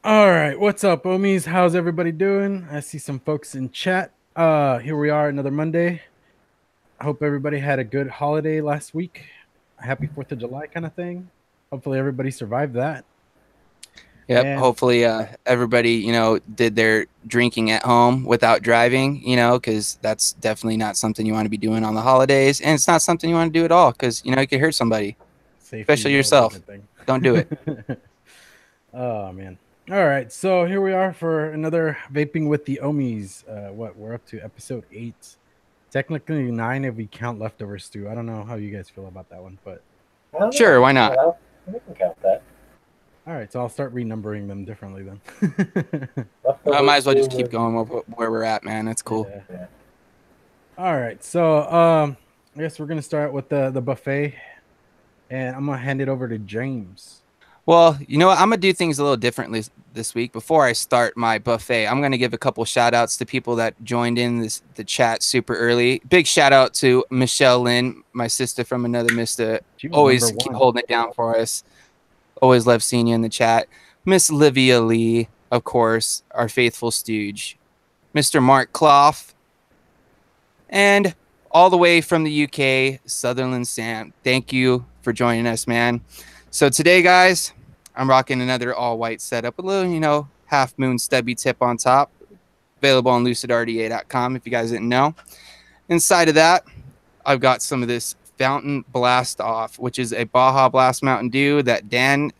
All right, what's up, Ohmies? How's everybody doing? I see some folks in chat. Here we are, another Monday. I hope everybody had a good holiday last week. Happy 4th of July kind of thing. Hopefully everybody survived that. Yep. And Hopefully, everybody, did their drinking at home without driving, because that's definitely not something you want to be doing on the holidays. And it's not something you want to do at all because, you could hurt somebody, safety especially is always a yourself. good thing. Don't do it. Oh man. All right, so here we are for another Vaping with the Ohmies. What we're up to episode 8. Technically 9 if we count leftovers too. I don't know how you guys feel about that one, but I don't Sure, know. why not? We can count that. all right, so I'll start renumbering them differently then. I might as Leftovers well just two keep would going where we're at, man. That's cool. Yeah. yeah. All right. So I guess we're gonna start with the buffet, and I'm gonna hand it over to James. Well, you know what? I'm going to do things a little differently this week. Before I start my buffet, I'm going to give a couple shout outs to people that joined in the chat super early. Big shout out to Michelle Lynn, my sister from another mister. She was number Always keep one. holding it down for us. Always love seeing you in the chat. Miss Livia Lee, of course, our faithful stooge. Mr. Mark Clough, and all the way from the UK, Sutherland Sam. Thank you for joining us, man. So today, guys, I'm rocking another all-white setup. A little, half moon stubby tip on top. Available on lucidrda.com if you guys didn't know. Inside of that, I've got some of this Fountain Blast Off, which is a Baja Blast Mountain Dew that Dan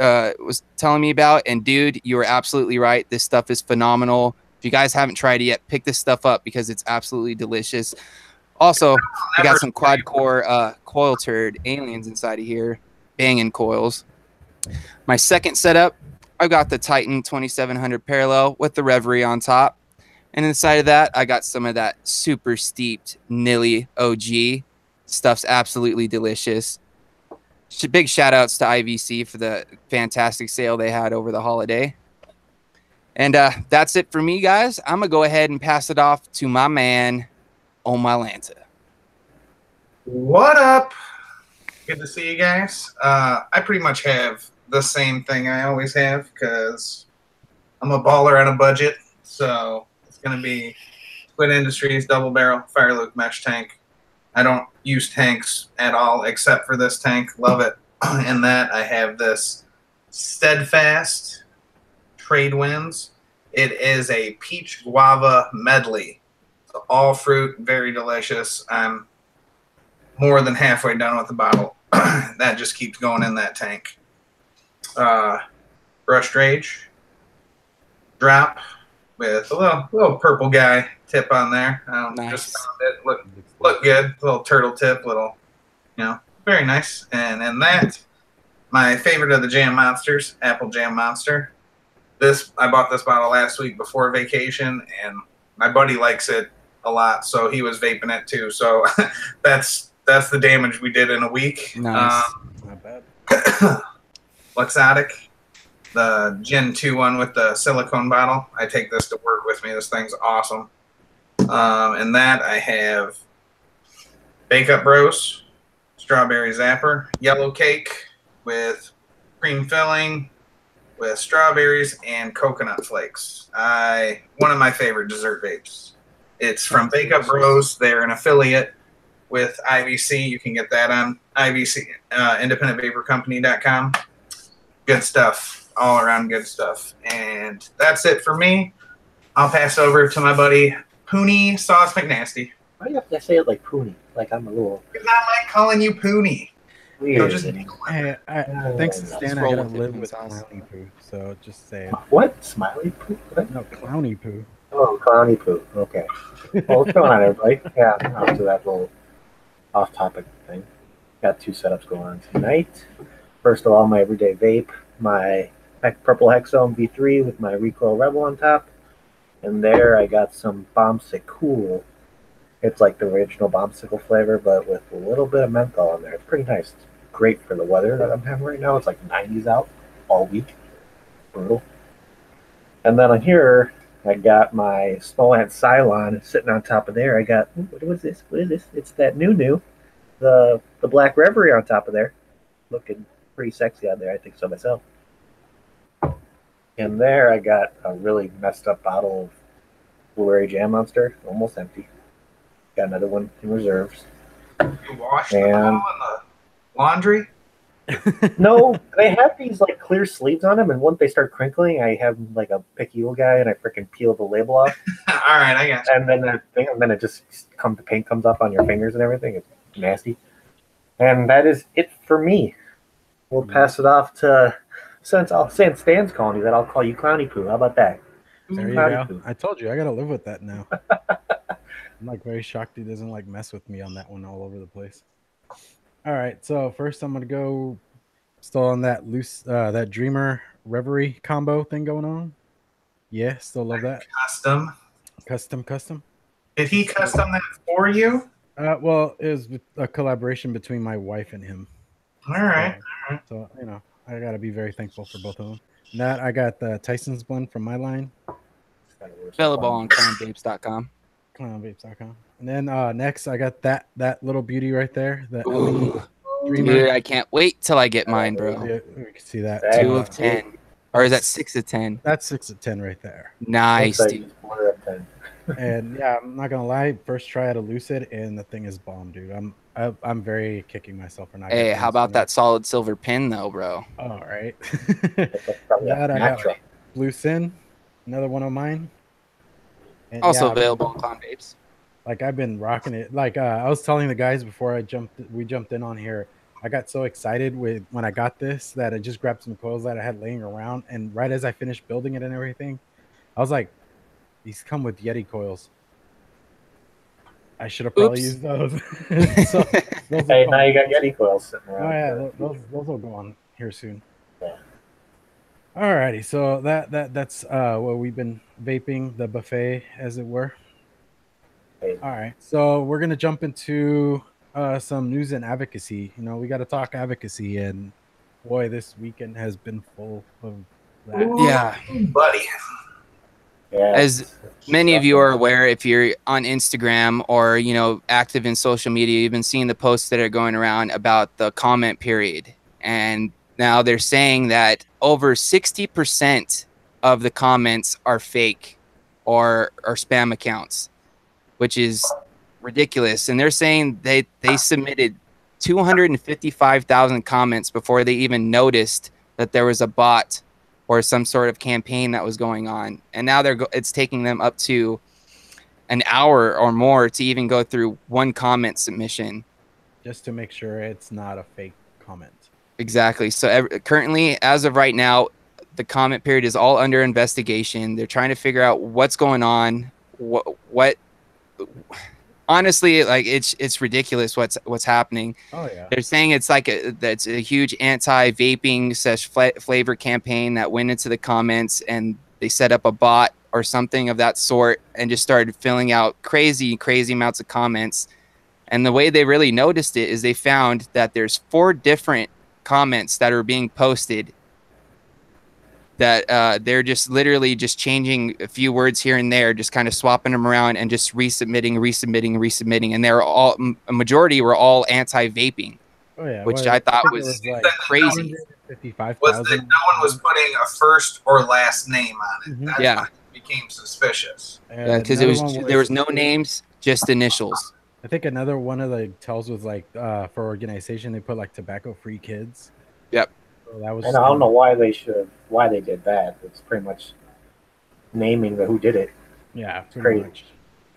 was telling me about. And dude, you were absolutely right. This stuff is phenomenal. If you guys haven't tried it yet, pick this stuff up because it's absolutely delicious. Also, we got some quad core coil turd aliens inside of here, banging coils. My second setup, I've got the Titan 2700 parallel with the Reverie on top. And inside of that, I got some of that super steeped Nilly OG. Stuff's absolutely delicious. Big shout outs to IVC for the fantastic sale they had over the holiday. And that's it for me, guys. I'm going to go ahead and pass it off to my man, Ohm.My.Lanta. What up? Good to see you guys. I pretty much have the same thing I always have because I'm a baller on a budget. So it's going to be Squid Industries double barrel fire luke mesh tank. I don't use tanks at all except for this tank. Love it. In that I have this Steadfast Trade Winds. It is a peach guava medley. So all fruit, very delicious. I'm more than halfway done with the bottle. That just keeps going in that tank. Brushed Rage drop with a little purple guy tip on there. Nice. Just found it. Look good. Little turtle tip. Very nice. And in that, my favorite of the Jam Monsters, Apple Jam Monster. I bought this bottle last week before vacation, and my buddy likes it a lot, so he was vaping it too. So that's the damage we did in a week. Nice. Not bad. Luxotic, the Gen 2 one with the silicone bottle. I take this to work with me. This thing's awesome. And that I have Bake Up Bros, Strawberry Zapper, Yellow Cake with cream filling, with strawberries and coconut flakes. One of my favorite dessert vapes. It's from Bake Up Bros. They're an affiliate with IVC. You can get that on IVC, independentvaporcompany.com. Good stuff. All around good stuff. And that's it for me. I'll pass over to my buddy PoonSauce Mcnasty. Why do you have to say it like Poonie? Like I'm a little Because I like calling you Poonie. weird. Hey, thanks to Stan, I roll gotta with it, live with Sauce. clowny poo. So just say it. What? Smiley poo? What? No, clowny poo. Oh, clowny poo. Okay. Well, what's going on, everybody? Yeah, after that little off-topic thing. Got two setups going on tonight. First of all, my everyday vape, my purple Hexome V3 with my Recoil Rebel on top. And there I got some Bombsicle Cool. It's like the original Bombsicle flavor, but with a little bit of menthol in there. It's pretty nice. It's great for the weather that I'm having right now. It's like 90s out all week. Brutal. And then on here, I got my Smolant Cylon sitting on top of there. I got, what is this? What is this? It's that new, the Black Reverie on top of there. Looking pretty sexy out there. I think so myself. In there, I got a really messed up bottle of Blueberry Jam Monster, almost empty. Got another one in reserves. You washed the bottle in the laundry? No, they have these like clear sleeves on them, and once they start crinkling, I have like a picky little guy, and I freaking peel the label off. All right, I got you. And then it just the paint comes up on your fingers and everything. It's nasty. And that is it for me. We'll pass it off to, since Stan's calling you, that I'll call you Clowny Poo. How about that? There you Clowny go. Poo. I told you I gotta live with that now. I'm like very shocked he doesn't like mess with me on that one all over the place. All right, so first I'm gonna go still on that loose that Dreamer Reverie combo thing going on. Yeah, still love that. Custom. Did he custom that for you? Well, it was a collaboration between my wife and him. All right. So you know, I gotta be very thankful for both of them. And that I got the Tyson's blend from my line. Available on clownvapes.com. Clownvapes.com. And then next I got that little beauty right there. The Ooh. Dreamer. Dude, I can't wait till I get mine, bro. Yeah, we can see that. 2 of 10. Or is that 6 of 10? That's 6 of 10 right there. Nice, dude. And yeah, I'm not gonna lie. First try at a Lucid, and the thing is bomb, dude. I'm very kicking myself for not. Hey, how about that solid silver pin though, bro? All right. That I got Blue Sin, another one of mine. And Also yeah, available on Clown Vapes. Like I've been rocking it. Like I was telling the guys before we jumped in on here. I got so excited when I got this that I just grabbed some coils that I had laying around, and right as I finished building it and everything, I was like, "These come with Yeti coils. I should have probably used those." So, hey, now you got Yeti coils sitting around. Oh yeah, those will go on here soon. Yeah. Alrighty, so that's what we've been vaping, the buffet, as it were. All right, so we're gonna jump into some news and advocacy. You know, we got to talk advocacy, and boy, this weekend has been full of that. Yeah, buddy. Yeah, as many of you are aware, if you're on Instagram or active in social media, you've been seeing the posts that are going around about the comment period, and now they're saying that over 60% of the comments are fake or spam accounts, which is ridiculous. And they're saying they submitted 255,000 comments before they even noticed that there was a bot or some sort of campaign that was going on. And now it's taking them up to an hour or more to even go through one comment submission. Just to make sure it's not a fake comment. Exactly. So currently, as of right now, the comment period is all under investigation. They're trying to figure out what's going on, what honestly, like it's ridiculous what's happening. Oh yeah. They're saying it's like that's a huge anti-vaping / flavor campaign that went into the comments, and they set up a bot or something of that sort and just started filling out crazy amounts of comments. And the way they really noticed it is they found that there's 4 different comments that are being posted that they're just literally just changing a few words here and there, just kind of swapping them around and just resubmitting. And they're all, a majority were all anti-vaping, which I thought was like crazy. Was that no one was putting a first or last name on it. That's when it became suspicious. Yeah, because there was no names, just initials. I think another one of the tells was like for organization, they put like tobacco-free kids. Yep. So that was. And I don't know why they did that. It's pretty much naming who did it. Yeah, crazy. Much.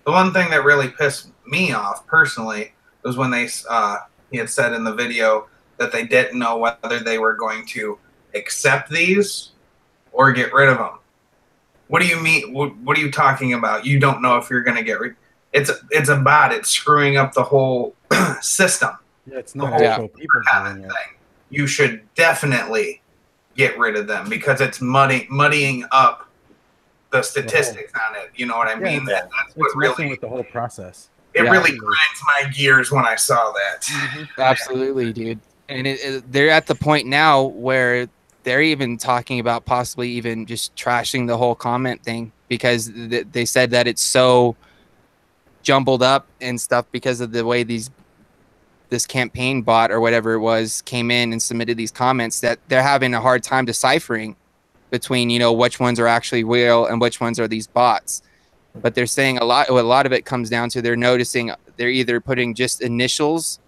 The one thing that really pissed me off personally was when he had said in the video that they didn't know whether they were going to accept these or get rid of them. What do you mean? What are you talking about? You don't know if you're going to get rid. It's a bot. It's screwing up the whole system. Yeah, it's not actual people doing it. You should definitely get rid of them because it's muddying up the statistics on it. You know what I mean? That's what really with the whole process. It really grinds my gears when I saw that. Mm-hmm. Absolutely, dude. And they're at the point now where they're even talking about possibly even just trashing the whole comment thing because they said that it's so jumbled up and stuff because of the way this campaign bot or whatever it was came in and submitted these comments that they're having a hard time deciphering between, you know, which ones are actually real and which ones are these bots. But they're saying a lot of it comes down to they're noticing they're either putting just initials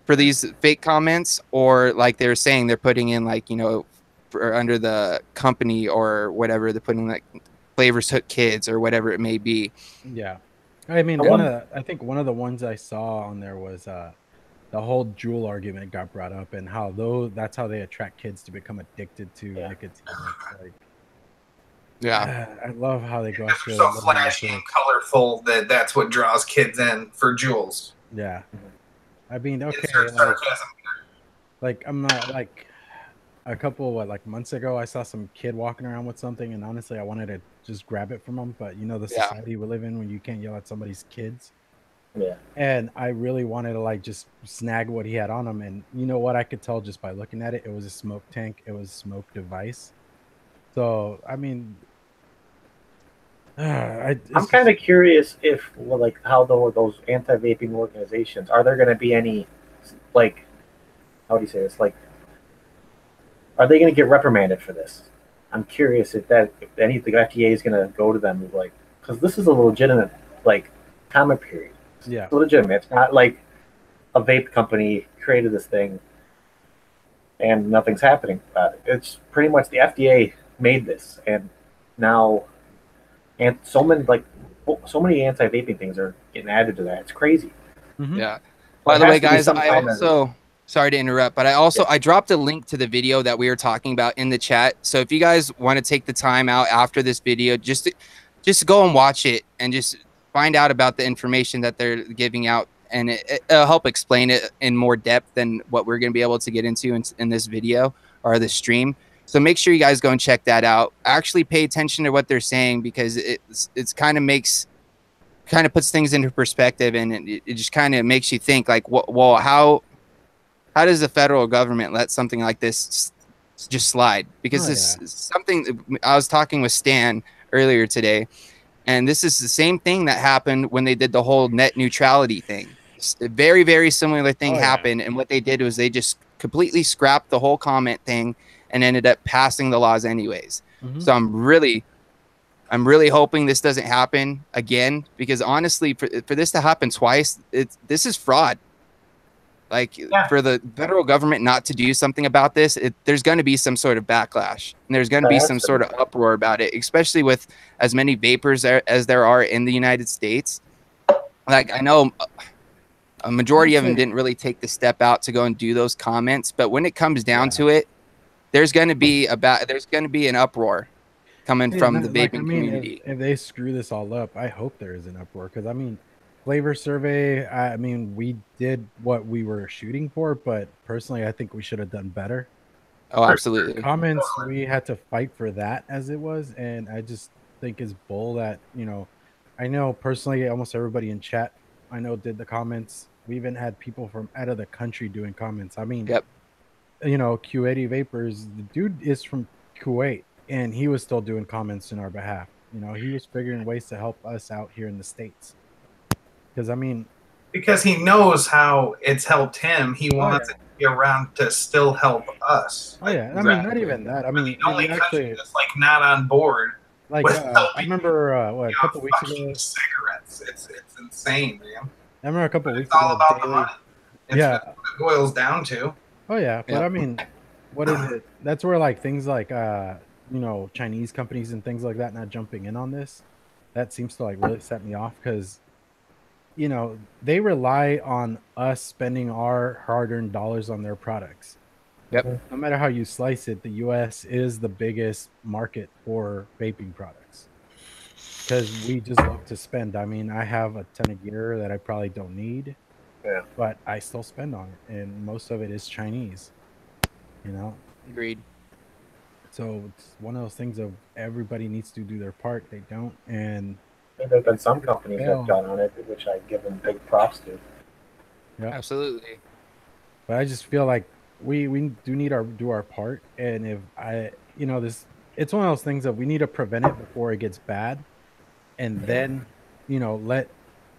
for these fake comments, or like they're saying they're putting in like, you know, for under the company or whatever, they're putting like Flavors Hook Kids or whatever it may be. Yeah. I mean, I think one of the ones I saw on there was the whole Juul argument got brought up, and how that's how they attract kids to become addicted to nicotine. It's like, Yeah, I love how they go Because after they're so little flashy and kids. colorful that's what draws kids in for Juuls. Yeah, I mean, okay, Insert sarcasm. like I'm not like a couple like months ago, I saw some kid walking around with something, and honestly, I wanted to just grab it from him, but you know the yeah, society we live in when you can't yell at somebody's kids. Yeah. And I really wanted to like just snag what he had on him. And you know what? I could tell just by looking at it. It was a smoke tank. It was a smoke device. So I mean, I'm kind of curious if, well, like, how those anti-vaping organizations, are there going to be any, like, how do you say this? Like, are they going to get reprimanded for this? I'm curious if the FDA is going to go to them, like, because this is a legitimate, like, comment period. Yeah. It's legitimate. It's not like a vape company created this thing and nothing's happening about it. It's pretty much the FDA made this, and now, and so many anti-vaping things are getting added to that. It's crazy. Mm-hmm. Yeah. By the way, guys, I also, sorry to interrupt, but I dropped a link to the video that we were talking about in the chat. So if you guys want to take the time out after this video, just go and watch it and just find out about the information that they're giving out, and it'll help explain it in more depth than what we're going to be able to get into in this video or this stream. So make sure you guys go and check that out. Actually pay attention to what they're saying, because it's kind of puts things into perspective, and it just kind of makes you think like, well, how does the federal government let something like this just slide? Because this is something I was talking with Stan earlier today, and this is the same thing that happened when they did the whole net neutrality thing. A very, very similar thing happened, and what they did was they just completely scrapped the whole comment thing and ended up passing the laws anyways. Mm-hmm. So I'm really hoping this doesn't happen again, because honestly, for this to happen twice, this is fraud. Like, for the federal government not to do something about this, there's going to be some sort of backlash, and there's going to be some sort of uproar about it, especially with as many vapors as there are in the United States. Like, I know a majority of them didn't really take the step out to go and do those comments, but when it comes down to it, there's going to be an uproar coming from the vaping community. If they screw this all up, I hope there is an uproar, because I mean, flavor survey, I mean, we did what we were shooting for, but personally, I think we should have done better. Oh, absolutely. Comments, we had to fight for that as it was, and I just think it's bull that, you know, I know personally almost everybody in chat I know did the comments. We even had people from out of the country doing comments. I mean, you know, Q80 Vapers, the dude is from Kuwait, and he was still doing comments in our behalf. You know, he was figuring ways to help us out here in the States. Because, I mean, because he knows how it's helped him, he wants it to be around to still help us. Oh, yeah. I mean, not even that. I mean, the only country that's like not on board. Like, I remember, a couple weeks ago. Cigarettes. It's insane, man. I remember a couple weeks ago. It's all about the money. That's what it boils down to. Oh, yeah. But, I mean, what is it? That's where, like, things like, you know, Chinese companies and things like that not jumping in on this. That seems to, like, really set me off, because, you know, they rely on us spending our hard-earned dollars on their products. Yep. No matter how you slice it, the U.S. is the biggest market for vaping products, because we just love to spend. I mean, I have a ton of gear that I probably don't need, but I still spend on it, and most of it is Chinese, you know? Agreed. So it's one of those things of everybody needs to do their part. They don't, and there have been some companies that have gone on it, which I give them big props to. Yeah, absolutely. But I just feel like we do need do our part, and if you know, it's one of those things that we need to prevent it before it gets bad, and then, you know,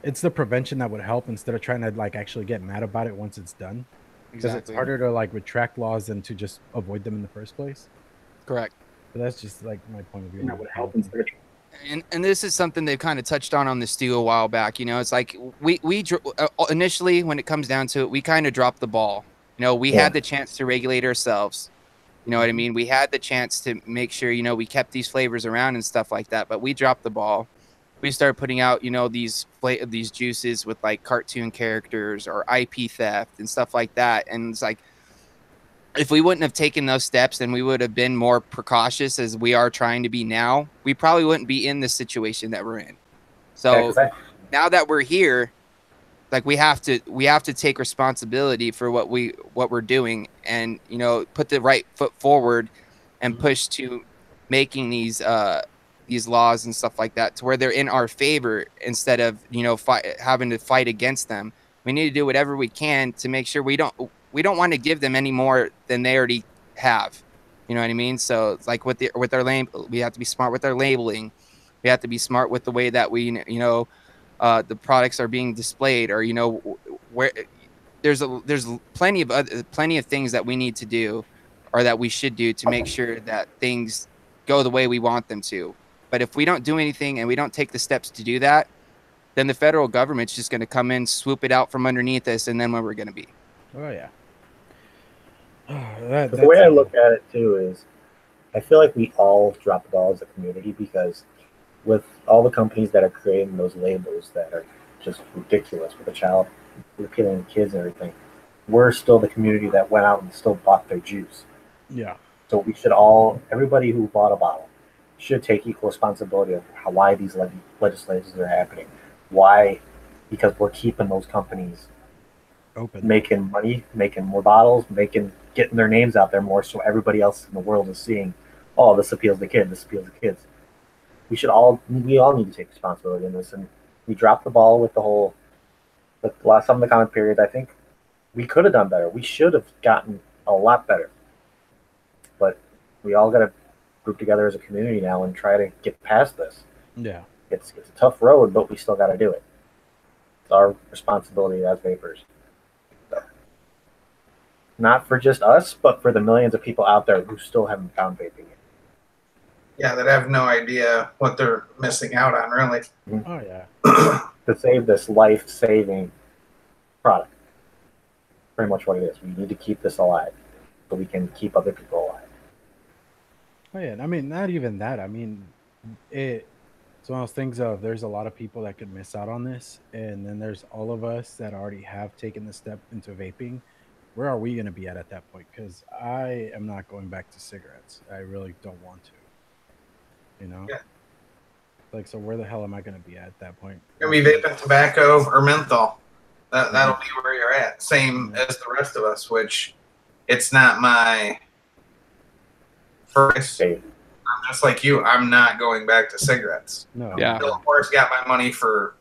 it's the prevention that would help, instead of trying to like actually get mad about it once it's done, because it's harder to like retract laws than to just avoid them in the first place. Correct. But that's just like my point of view. And that would help instead of And this is something they've kind of touched on the stew a while back. You know, it's like initially, when it comes down to it, we kind of dropped the ball. You know, we had the chance to regulate ourselves. You know what I mean? We had the chance to make sure, you know, we kept these flavors around and stuff like that, but we dropped the ball. We started putting out, you know, these juices with like cartoon characters or IP theft and stuff like that. And it's like, if we wouldn't have taken those steps, then we would have been more precautious as we are trying to be now. We probably wouldn't be in the situation that we're in. So now that we're here, like we have to take responsibility for what we're doing, and you know, put the right foot forward and push to making these laws and stuff like that to where they're in our favor instead of, you know, having to fight against them. We need to do whatever we can to make sure we don't want to give them any more than they already have. You know what I mean? So it's like with our label, we have to be smart with our labeling. We have to be smart with the way that we, you know, the products are being displayed, or, you know, where there's plenty of things that we need to do, or that we should do, to make sure that things go the way we want them to. But if we don't do anything and we don't take the steps to do that, then the federal government's just going to come in, swoop it out from underneath us, and then where we're going to be. Oh yeah. The way I look at it too is, I feel like we all drop the ball as a community, because with all the companies that are creating those labels that are just ridiculous with the child, appealing to kids and everything, we're still the community that went out and still bought their juice. Yeah. So we should everybody who bought a bottle should take equal responsibility of why these legislations are happening. Why? Because we're keeping those companies open, making money, making more bottles, getting their names out there more, so everybody else in the world is seeing, oh, this appeals to kids, this appeals to kids. We all need to take responsibility in this, and we dropped the ball with some of the comment periods. I think we could have done better. We should have gotten a lot better, but we all got to group together as a community now and try to get past this. Yeah, it's a tough road, but we still got to do it. It's our responsibility as vapors. So, not for just us, but for the millions of people out there who still haven't found vaping yet. Yeah, that have no idea what they're missing out on, really. Oh yeah. To save this life-saving product. Pretty much what it is. We need to keep this alive so we can keep other people alive. Oh yeah, I mean, not even that. I mean, it's one of those things of, there's a lot of people that could miss out on this, and then there's all of us that already have taken the step into vaping. Where are we going to be at that point? Because I am not going back to cigarettes. I really don't want to. You know? Yeah. Like, so where the hell am I going to be at that point? You're going to be vaping tobacco or menthol. That'll be where you're at. Same as the rest of us, which it's not my first. I'm just like you. I'm not going back to cigarettes. No. Yeah. Philip Morris got my money for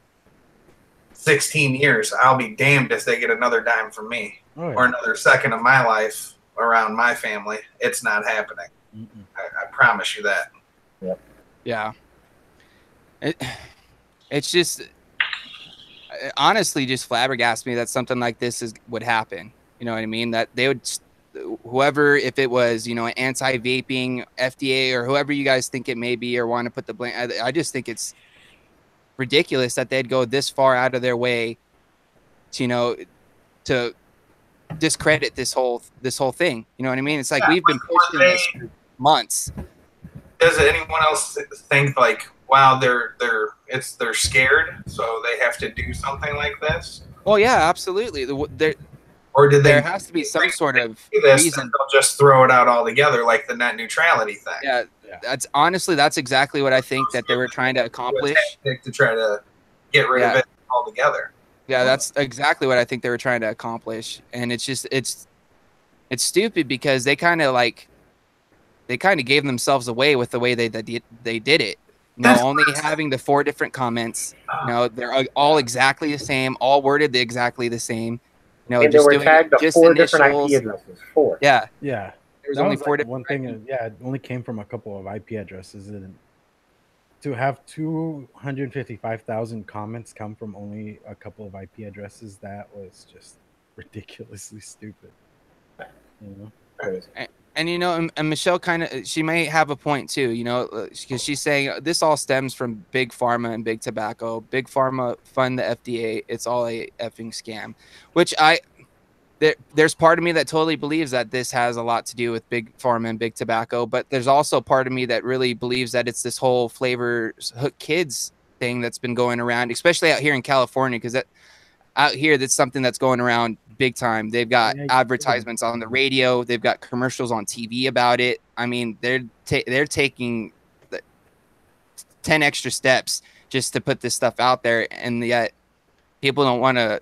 16 years. I'll be damned if they get another dime from me or another second of my life around my family. It's not happening. I promise you that. Yep. Yeah. It's just, it honestly just flabbergasts me that something like this would happen. You know what I mean? That they would, whoever, if it was, you know, an anti-vaping FDA or whoever you guys think it may be, or want to put the blame, I just think it's ridiculous that they'd go this far out of their way to, you know, to discredit this whole thing. You know what I mean? It's like, we've been pushing this for months. Does anyone else think like, wow, they're scared, so they have to do something like this? Well, yeah, absolutely. Or did there has to be some sort of reason? They'll just throw it out altogether, like the net neutrality thing. Yeah, that's exactly what I think that they were trying to accomplish. To try to get rid of it altogether. Yeah, that's exactly what I think they were trying to accomplish, and it's just it's stupid because they kind of gave themselves away with the way they did it. You know, only having the 4 different comments. You know, they're all exactly the same, all worded exactly the same. You know, and just they were tagged to 4 different IP addresses. 4. Yeah. Yeah. There's only 4 different. One thing. Yeah, it only came from a couple of IP addresses, and to have 255,000 comments come from only a couple of IP addresses, that was just ridiculously stupid. You know? And and Michelle she may have a point too, because she's saying this all stems from big pharma and big tobacco. Big pharma fund the FDA. It's all a effing scam, which there's part of me that totally believes that this has a lot to do with big pharma and big tobacco, but there's also part of me that really believes that it's this whole flavor hook kids thing that's been going around, especially out here in California, because out here that's something that's going around big time. They've got advertisements on the radio, they've got commercials on TV about it. I mean, they're taking 10 extra steps just to put this stuff out there, and yet people don't want to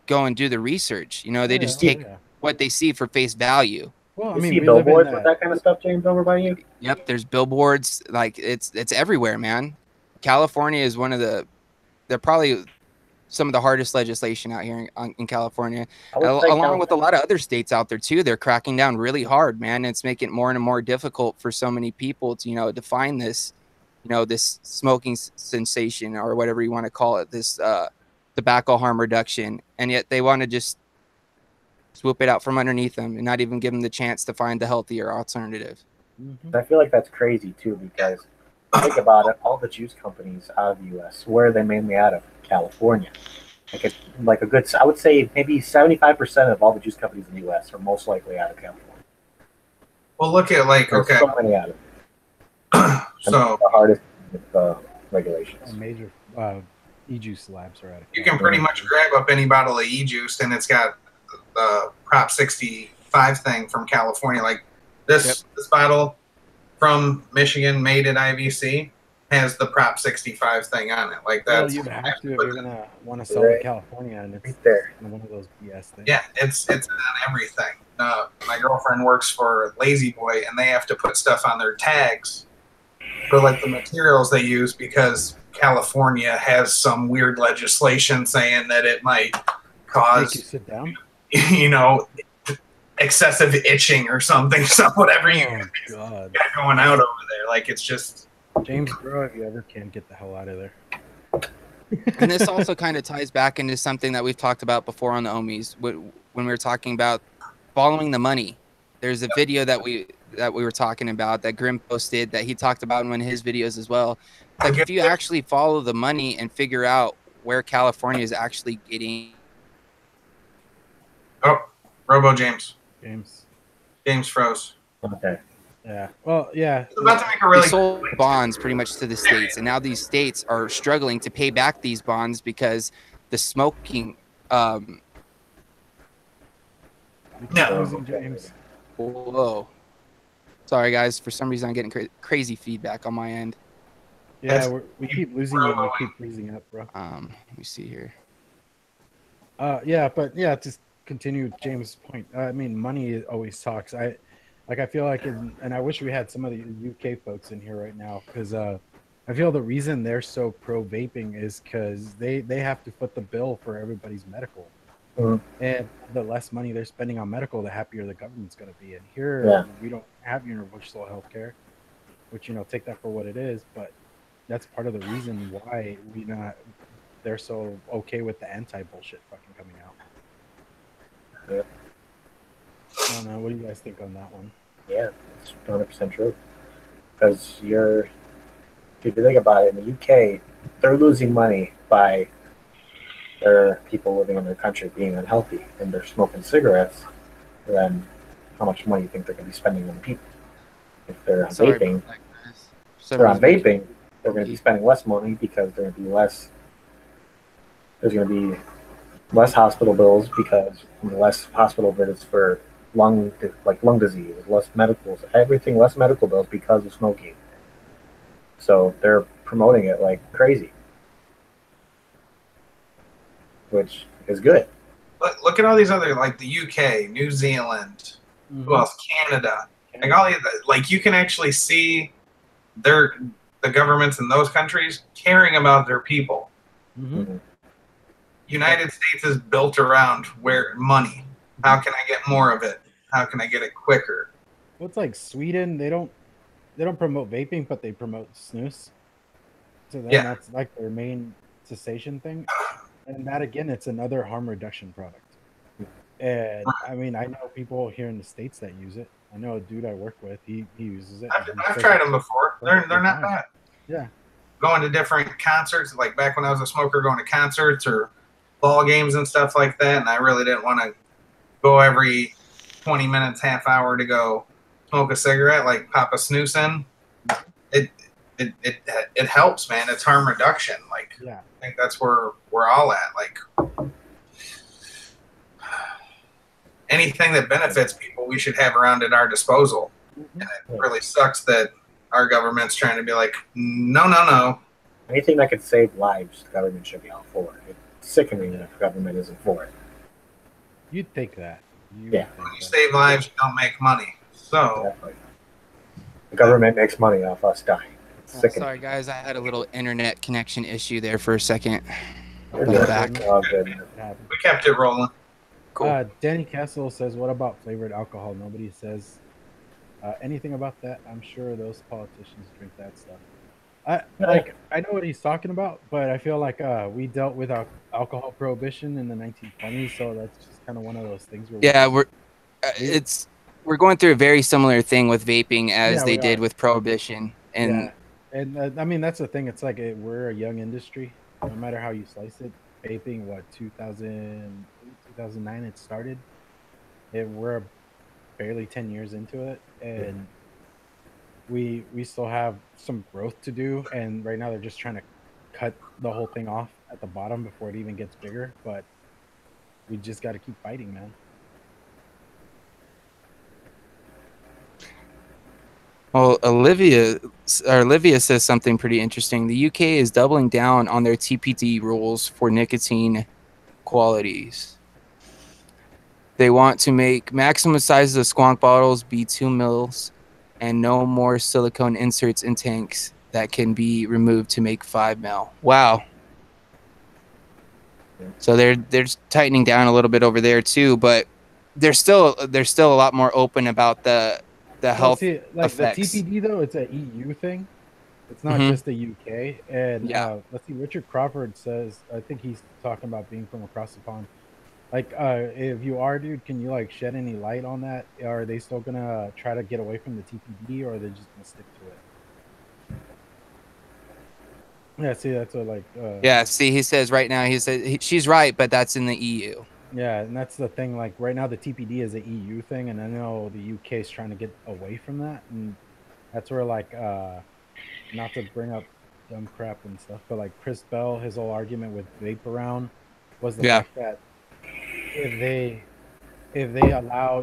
go and do the research. They just take what they see for face value. Well, I You mean, see we live in billboards with that kind of stuff, James, over by you? Yep, there's billboards. Like it's everywhere, man. California is they're probably some of the hardest legislation out here in California, along with a lot of other states out there too. They're cracking down really hard, man. It's making it more and more difficult for so many people to, define this, this smoking sensation or whatever you want to call it, this tobacco harm reduction. And yet they want to just swoop it out from underneath them and not even give them the chance to find the healthier alternative. I feel like that's crazy too, because think about it, all the juice companies out of the U.S., where are they mainly out of? California. Like a good, I would say maybe 75% of all the juice companies in the U.S. are most likely out of California. Well, look at There's so many out of it. So the hardest with regulations. Major e-juice labs are out of you can pretty much grab up any bottle of e-juice, and it's got the Prop 65 thing from California. Like this bottle from Michigan, made at IVC, has the Prop 65 thing on it. Like that's you have to if you're gonna want to sell in California, and it's right there. One of those BS things. Yeah, it's on everything. My girlfriend works for Lazy Boy, and they have to put stuff on their tags for like the materials they use, because California has some weird legislation saying that it might cause Make you sit down. Excessive itching or something. So whatever you got going out over there, like it's just. James, bro, if you ever can, get the hell out of there. And this also kind of ties back into something that we've talked about before on the Ohmies when we were talking about following the money. There's a video that we were talking about that Grim posted that he talked about in one of his videos as well. Like if you actually follow the money and figure out where California is actually getting. Oh, Robo James froze. Okay. Yeah. Well, yeah. It's about to make a really. They sold bonds pretty much to the states, and now these states are struggling to pay back these bonds because the smoking. No. James. Whoa. Sorry, guys. For some reason, I'm getting crazy feedback on my end. Yeah, we keep losing you. We keep freezing up, bro. Let me see here. To continue James' point. I mean, money always talks. I feel like, and I wish we had some of the UK folks in here right now, because I feel the reason they're so pro vaping is because they have to foot the bill for everybody's medical. And the less money they're spending on medical, the happier the government's going to be. And here, we don't have universal health care, which, take that for what it is. But that's part of the reason why they're so okay with the anti-bullshit fucking coming out. Yeah. I don't know. What do you guys think on that one? Yeah, it's 100% true. Because if you think about it, in the UK, they're losing money by their people living in their country being unhealthy, and they're smoking cigarettes. Then how much money do you think they're going to be spending on people? If they're on vaping, they're going to be spending less money because there's going to be less hospital bills, because less hospital visits for lung disease, less medical bills because of smoking. So they're promoting it like crazy, which is good. Look at all these other, like the UK, New Zealand, who else? Canada. Like all of that, like you can actually see the governments in those countries caring about their people. United States is built around money. How can I get more of it? How can I get it quicker? Well, it's like Sweden. They don't promote vaping, but they promote snus. So then that's like their main cessation thing. And that, again, it's another harm reduction product. And I mean, I know people here in the States that use it. I know a dude I work with, he uses it. I've tried them before. They're not bad. Yeah. Going to different concerts, like back when I was a smoker, going to concerts or ball games and stuff like that, and I really didn't want to go every 20 minutes, half hour to go smoke a cigarette, like pop a snooze in. It helps, man. It's harm reduction. Like, yeah. I think that's where we're all at. Like, anything that benefits people, we should have around at our disposal. And it really sucks that our government's trying to be like, no. Anything that could save lives, the government should be all for it. It's sickening if the government isn't for it. You'd think that. When you save lives, you don't make money. So Definitely. The government makes money off us dying. Sorry, guys. I had a little internet connection issue there for a second. We're Put it back. We kept it rolling. Cool. Danny Castle says, what about flavored alcohol? Nobody says anything about that. I'm sure those politicians drink that stuff. I know what he's talking about, but I feel like we dealt with alcohol prohibition in the 1920s, so that's just kind of one of those things where we're going through a very similar thing with vaping as they did with prohibition. And I mean, that's the thing. It's like we're a young industry, no matter how you slice it. Vaping, 2009 it started. We're barely 10 years into it, and we still have some growth to do. And right now they're just trying to cut the whole thing off at the bottom before it even gets bigger. But we just got to keep fighting, man. Well, Olivia says something pretty interesting. The UK is doubling down on their TPD rules for nicotine qualities. They want to make maximum sizes of squonk bottles be 2 mils and no more silicone inserts in tanks that can be removed to make 5 mil. Wow. So they're tightening down a little bit over there too, but they're still a lot more open about the health effects. The TPD though, it's an EU thing. It's not just the UK. And let's see, Richard Crawford says, I think he's talking about being from across the pond. Like, if you are, dude, can you like shed any light on that? Are they still gonna try to get away from the TPD, or are they just gonna stick to it? Yeah, see, that's what he says right now. He said she's right, but that's in the EU. Yeah, and that's the thing. Like right now, the TPD is an EU thing, and I know the UK is trying to get away from that, and that's where like, not to bring up dumb crap and stuff, but like Chris Bell, his whole argument with Vape Around was the fact that if they allow,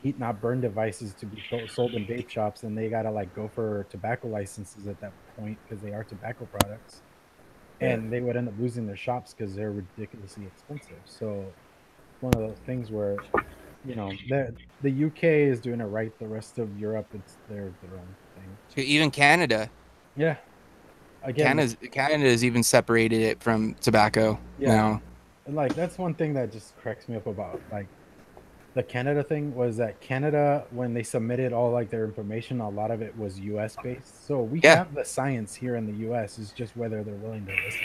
heat not burn devices to be sold in vape shops, then they gotta like go for tobacco licenses at that point because they are tobacco products, and they would end up losing their shops because they're ridiculously expensive. So one of those things where the UK is doing it right, the rest of Europe it's their own thing. Even Canada. Yeah. Again, Canada's even separated it from tobacco now. And like that's one thing that just cracks me up about like the Canada thing was that Canada, when they submitted all like their information, a lot of it was US based. So we have the science here in the US. It's just whether they're willing to listen.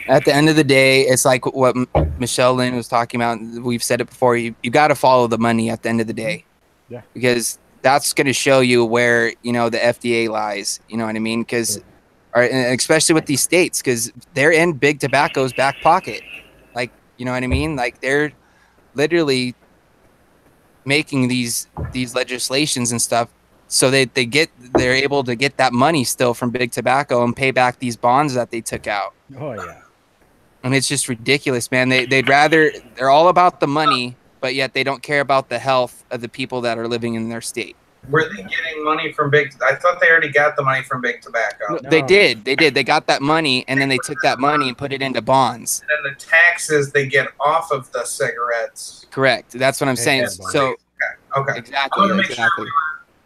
At the end of the day, it's like what Michelle Lynn was talking about. We've said it before. You got to follow the money at the end of the day. Yeah. Because that's going to show you where, the FDA lies. You know what I mean? Because especially with these states, because they're in big tobacco's back pocket. Like, you know what I mean? Like they're literally making these legislations and stuff so they're able to get that money still from big tobacco and pay back these bonds that they took out. Oh yeah. And it's just ridiculous, man. They're all about the money, but yet they don't care about the health of the people that are living in their state. Were they getting money from big? I thought they already got the money from big tobacco. No. They did. They got that money, and then they took that money and put it into bonds. And then the taxes they get off of the cigarettes. Correct. That's what I'm saying. So, okay. Exactly. Sure we were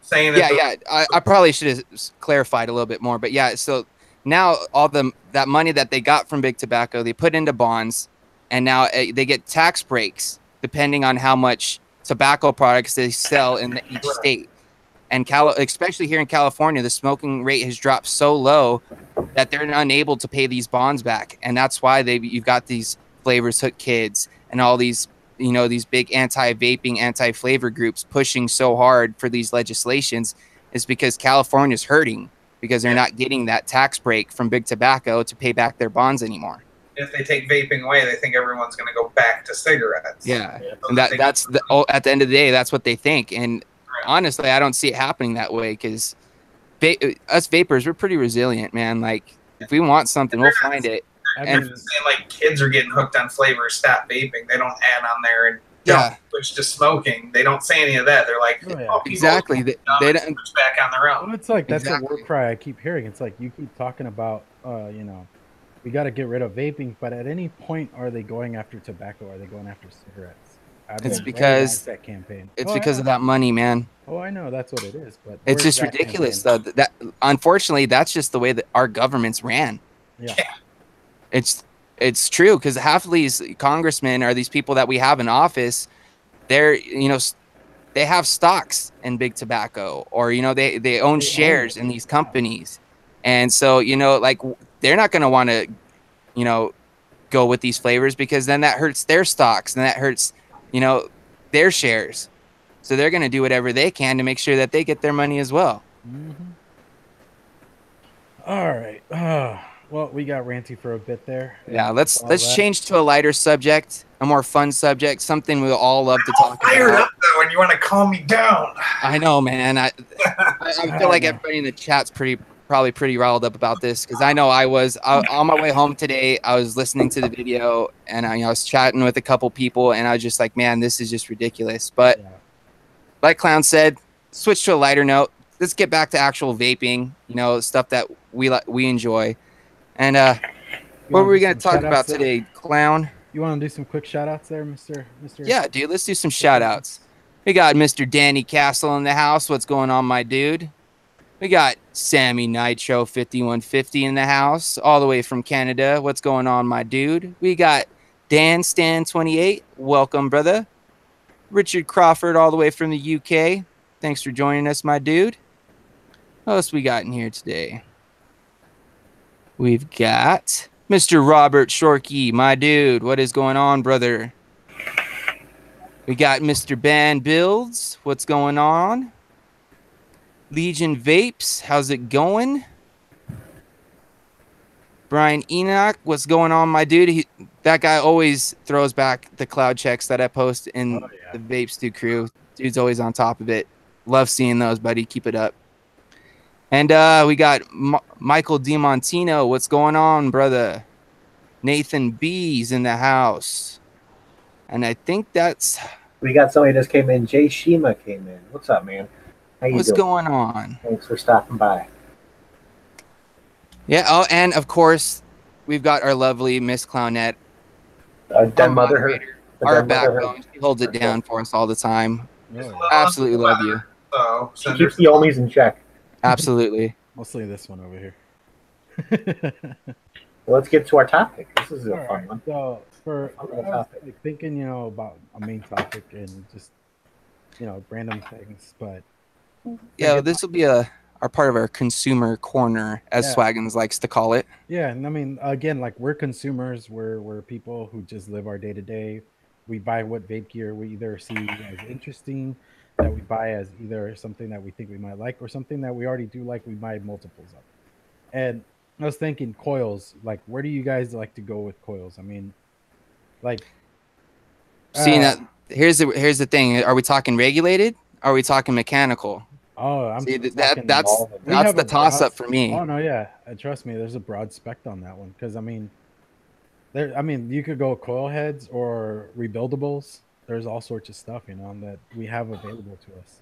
saying that. I probably should have clarified a little bit more, but yeah. So now that money that they got from big tobacco, they put into bonds, and now they get tax breaks depending on how much tobacco products they sell in each state. And especially here in California, the smoking rate has dropped so low that they're unable to pay these bonds back, and that's why you've got these Flavors Hook Kids and all these these big anti-vaping, anti-flavor groups pushing so hard for these legislations is because California's hurting because they're not getting that tax break from big tobacco to pay back their bonds anymore. If they take vaping away, they think everyone's going to go back to cigarettes. Yeah, So and that's at the end of the day, that's what they think. And honestly, I don't see it happening that way because us vapors, we're pretty resilient, man. Like if we want something, we'll find it. And saying like kids are getting hooked on flavors, stop vaping. They don't add on there and don't switch to smoking. They don't say any of that. They're like, exactly. They don't switch back on their own. Well, it's like that's a war cry I keep hearing. It's like you keep talking about, we got to get rid of vaping, but at any point, are they going after tobacco? Are they going after cigarettes? It's because that campaign. It's because of that money, man. Oh, I know that's what it is, but it's just ridiculous, though. That unfortunately, that's just the way that our governments ran. Yeah. It's true because half of these congressmen are these people that we have in office. They're they have stocks in big tobacco, or they own shares in these companies, and so like they're not going to want to go with these flavors because then that hurts their stocks and that hurts their shares. So they're going to do whatever they can to make sure that they get their money as well. Mm-hmm. All right. Well, we got ranty for a bit there. Yeah, let's change to a lighter subject, a more fun subject, something we all love to talk about. Fired up though, and you want to calm me down. I know, man. I feel like everybody in the chat's probably pretty riled up about this because I know I was on my way home today. I was listening to the video and I was chatting with a couple people and I was just like, man, this is just ridiculous. But like Clown said, switch to a lighter note. Let's get back to actual vaping, stuff that we enjoy. And what were we going to talk about today, Clown? You want to do some quick shout outs there, Mr. Yeah, dude, let's do some shout outs. We got Mr. Danny Castle in the house. What's going on, my dude? We got Sammy Nitro 5150 in the house, all the way from Canada. What's going on, my dude? We got Dan Stan 28. Welcome, brother. Richard Crawford, all the way from the UK. Thanks for joining us, my dude. What else we got in here today? We've got Mr. Robert Shorkey, my dude. What is going on, brother? We got Mr. Ban Builds. What's going on? Legion Vapes. How's it going? Brian Enoch. What's going on, my dude? That guy always throws back the cloud checks that I post in the Vape Stew crew. Dude's always on top of it. Love seeing those, buddy. Keep it up. And we got Michael DiMontino. What's going on, brother? Nathan B's in the house. And I think that's... We got somebody just came in. Jay Shima came in. What's up, man? How you What's doing? going on? Thanks for stopping by. Yeah, oh, and of course, we've got our lovely Miss Clownette. Dead mother. Our backbone. She holds it down for us all the time. Absolutely love you. So she keeps the Ohmies in check. Absolutely. Mostly this one over here. Well, let's get to our topic. This is a fun one. So for like thinking, about a main topic and just random things, but yeah, this will be our part of our consumer corner, as Swaggins likes to call it. Yeah, and I mean, again, like we're consumers, we're people who just live our day to day. We buy what vape gear we either see as interesting, that we buy as either something that we think we might like or something that we already do like, we buy multiples of. And I was thinking coils, like where do you guys like to go with coils? I mean, like seeing that here's the thing. Are we talking regulated? Are we talking mechanical? Oh, I'm that's the toss up for me. Oh no, yeah. Trust me, there's a broad spectrum on that one. Because I mean you could go coil heads or rebuildables. There's all sorts of stuff, that we have available to us.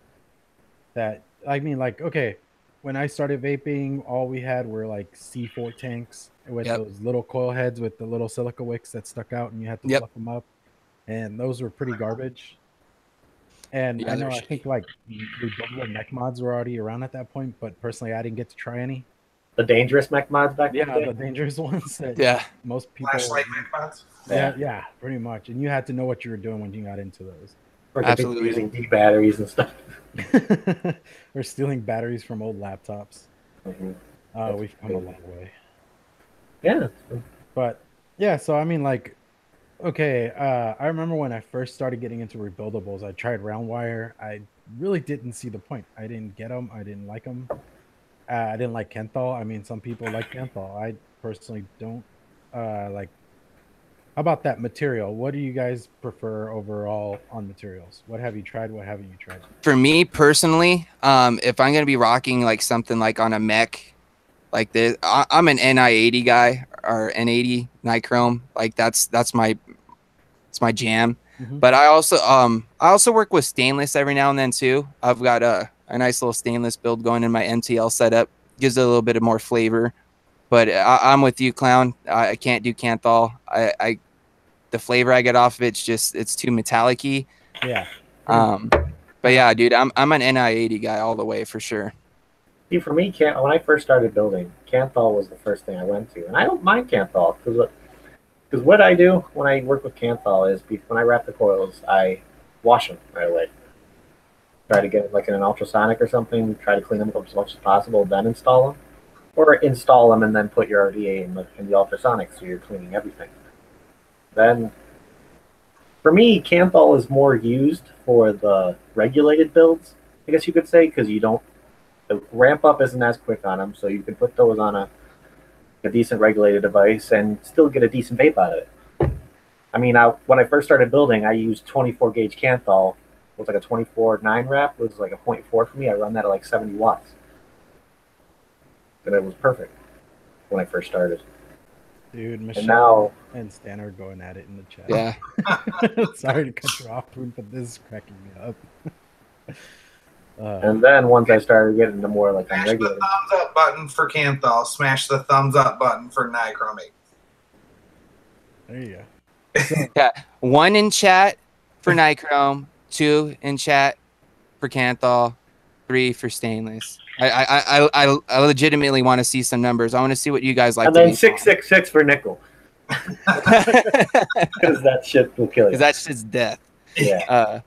That I mean, like, okay, when I started vaping, all we had were like C4 tanks with those little coil heads with the little silica wicks that stuck out, and you had to fluff them up, and those were pretty garbage. And I think like rebuildable mech mods were already around at that point, but personally, I didn't get to try any. The dangerous mech mods back then? Yeah, the dangerous ones. That most people. Flashlight mech mods? Yeah, pretty much. And you had to know what you were doing when you got into those. Or absolutely using D batteries and stuff. Or stealing batteries from old laptops. We've come a long way. Yeah. But yeah, so I mean, like, Okay, I remember when I first started getting into rebuildables, I tried round wire. I really didn't see the point. I didn't get them. I didn't like them. I didn't like Kenthal. I mean, some people like Kenthal. I personally don't like. How about that material? What do you guys prefer overall on materials? What have you tried? What haven't you tried? For me personally, if I'm gonna be rocking like something like on a mech like this, I'm an Ni80 guy or N80 nichrome. Like that's my it's my jam. Mm-hmm. But I also work with stainless every now and then too. I've got a nice little stainless build going in my MTL setup. Gives it a little bit of more flavor. But I'm with you, clown. I can't do Canthal. I the flavor I get off of it's too metallic-y. Yeah. But yeah, dude, I'm an Ni80 guy all the way for sure. See, for me, when I first started building, Canthal was the first thing I went to, and I don't mind Canthal because what I do when I work with Canthal is when I wrap the coils, I wash them right away. Try to get like in an ultrasonic or something. Try to clean them up as much as possible, then install them, or install them and then put your RDA in the ultrasonic, so you're cleaning everything. Then, for me, Canthal is more used for the regulated builds, I guess you could say, because the ramp up isn't as quick on them, so you can put those on a decent regulated device and still get a decent vape out of it. I mean, when I first started building, I used 24 gauge Canthal. It was like a 24/9 wrap. It was like a 0.4 for me. I run that at like 70 watts. And it was perfect when I first started. Dude, Michelle And now, and Stan are going at it in the chat. Yeah. Sorry to cut you off, Poon, but this is cracking me up. and then once I started getting the more like Smash the unregulated. thumbs up button for Canthal. Smash the thumbs up button for Nichrome. There you go. Yeah. 1 in chat for nichrome, 2 in chat for Canthal, 3 for stainless. I legitimately want to see some numbers. I want to see what you guys like. And then 666 for nickel. Because that shit will kill you. Because that shit's death. Yeah.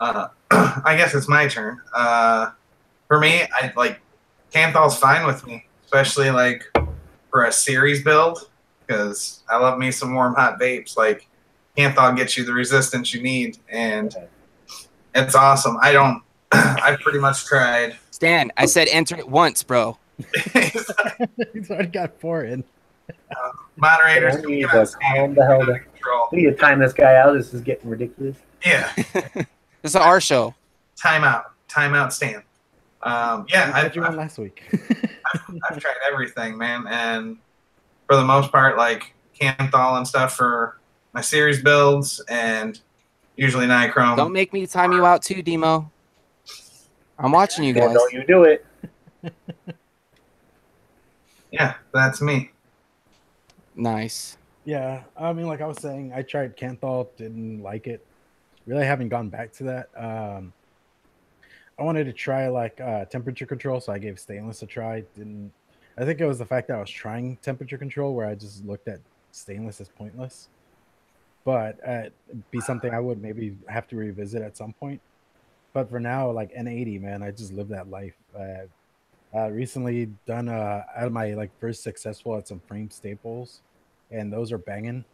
I guess it's my turn. For me, I like Canthal's fine with me, especially like for a series build, because I love me some warm hot vapes. Like Canthal gets you the resistance you need, and it's awesome. I've pretty much tried. Stan, I said enter it once, bro. He's already got 4 in. Moderators, We need to calm the hell down. We need to time this guy out. This is getting ridiculous. Yeah. This is our show. Time out, Stan. Yeah, I you won last week. I've tried everything, man, and for the most part, like Canthal and stuff for my series builds, and usually Nichrome. Don't make me time you out too, Demo. I'm watching you guys. Don't you do it. Yeah, that's me. Nice. Yeah, I mean, like I was saying, I tried Canthal, didn't like it. Really haven't gone back to that. I wanted to try like temperature control, so I gave stainless a try. Didn't. I think it was the fact that I was trying temperature control where I just looked at stainless as pointless. But it'd be something I would maybe have to revisit at some point. But for now, like N80, man, I just live that life. Recently done out of my like first successful at some frame staples, and those are banging.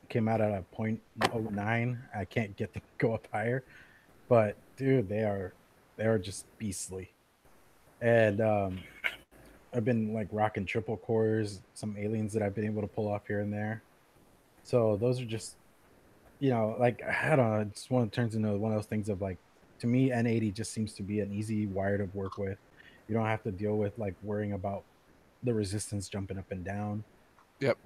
Came out at a 0.09. I can't get them to go up higher, but dude, they are just beastly. And I've been like rocking triple cores, some aliens that I've been able to pull off here and there. So those are just, like I don't know, it's one turns into one of those things of like, to me, N80 just seems to be an easy wire to work with. You don't have to deal with like worrying about the resistance jumping up and down. Yep.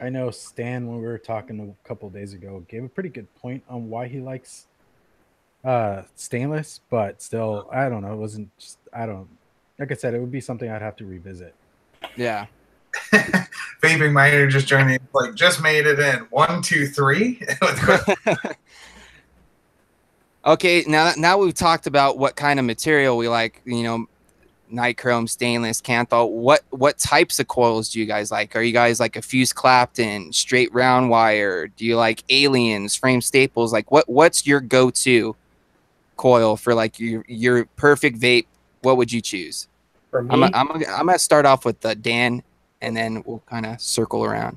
I know Stan, when we were talking a couple of days ago, gave a pretty good point on why he likes stainless, but still, I don't know. It wasn't just, I don't, like I said, it would be something I'd have to revisit. Yeah. Vaping Miner just joined me. Like, just made it in 1, 2, 3. Okay, now we've talked about what kind of material we like, nichrome, stainless, Canthal. What types of coils do you guys like? Are you guys like a fuse Clapton, straight round wire? Do you like aliens, frame staples? Like what's your go-to coil for like your perfect vape? What would you choose? For me, I'm gonna start off with Dan, and then we'll kind of circle around.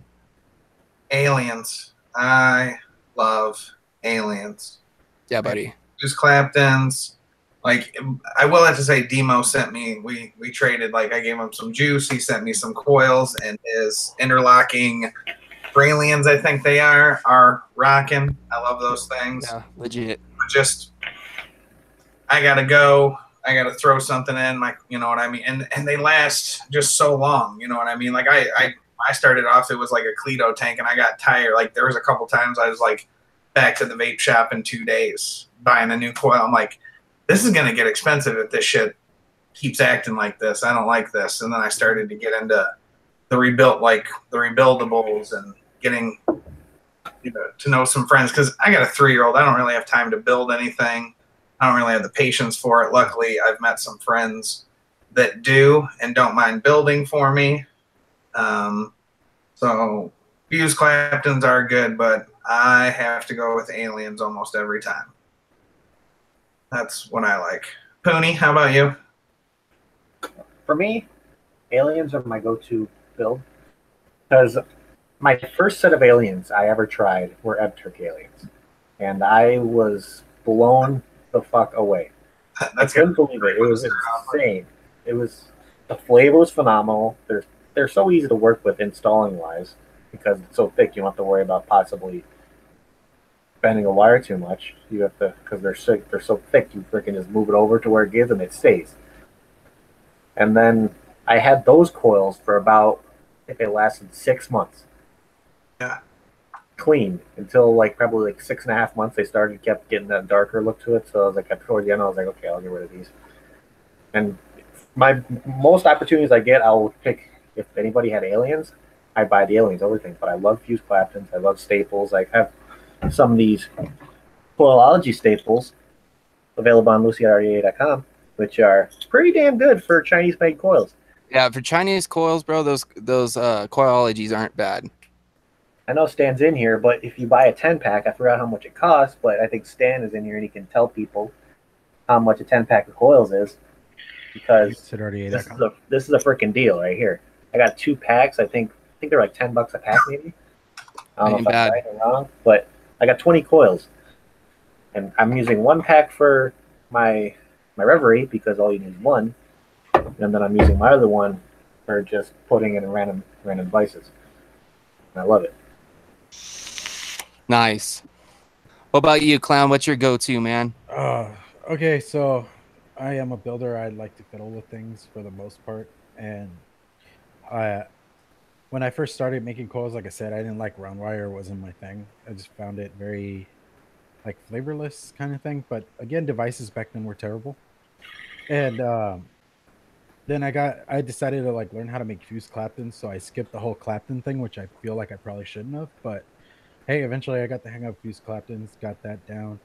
Aliens. I love aliens. Yeah, buddy. Just Clapton's. Like, I will have to say, Demo sent me. We traded. Like, I gave him some juice. He sent me some coils, and his interlocking Brailians, I think they are rocking. I love those things. Yeah, legit. Just, I gotta go. I gotta throw something in. Like, you know what I mean? And they last just so long. You know what I mean? Like, I started off. It was like a Cleto tank, and I got tired. Like, there was a couple times I was like back to the vape shop in 2 days buying a new coil. I'm like, this is going to get expensive if this shit keeps acting like this. I don't like this. And then I started to get into the rebuildables and getting, you know, to know some friends. Because I got a 3-year-old. I don't really have time to build anything. I don't really have the patience for it. Luckily, I've met some friends that do and don't mind building for me. So Fuse Claptons are good, but I have to go with aliens almost every time. That's what I like. Pony, how about you? For me, aliens are my go-to build because my first set of aliens I ever tried were Ebturk aliens, and I was blown the fuck away. I couldn't believe it. It was insane. It was, the flavor was phenomenal. They're so easy to work with installing wise because it's so thick. You don't have to worry about possibly bending a wire too much. You have to, because they're so thick. You freaking just move it over to where it gives and it stays. And then I had those coils for about, I think they lasted 6 months. Yeah. Clean until like probably like 6.5 months. They kept getting that darker look to it. So I was like, towards the end, I was like, okay, I'll get rid of these. And my most opportunities I get, I'll pick, if anybody had aliens, I buy the aliens, everything. But I love Fuse Claptons. I love staples. I have some of these coilology staples available on lucy.rda.com, which are pretty damn good for Chinese-made coils. Yeah, for Chinese coils, bro, those coilologies aren't bad. I know Stan's in here, but if you buy a 10-pack, I forgot how much it costs, but I think Stan is in here and he can tell people how much a 10-pack of coils is, because this is a freaking deal right here. I got 2 packs. I think they're like $10 a pack, maybe. I don't know if I'm right or wrong, but I got 20 coils, and I'm using 1 pack for my Reverie because all you need is 1, and then I'm using my other one for just putting it in random devices. And I love it. Nice. What about you, Clown? What's your go-to, man? Okay, so I am a builder. I like to fiddle with things for the most part, and when I first started making coils, like I said, I didn't like round wire. It wasn't my thing. I just found it very like flavorless kind of thing. But again, devices back then were terrible. And then I decided to like learn how to make Fuse Claptons. So I skipped the whole Clapton thing, which I feel like I probably shouldn't have. But hey, eventually I got the hang of Fuse Claptons, got that down.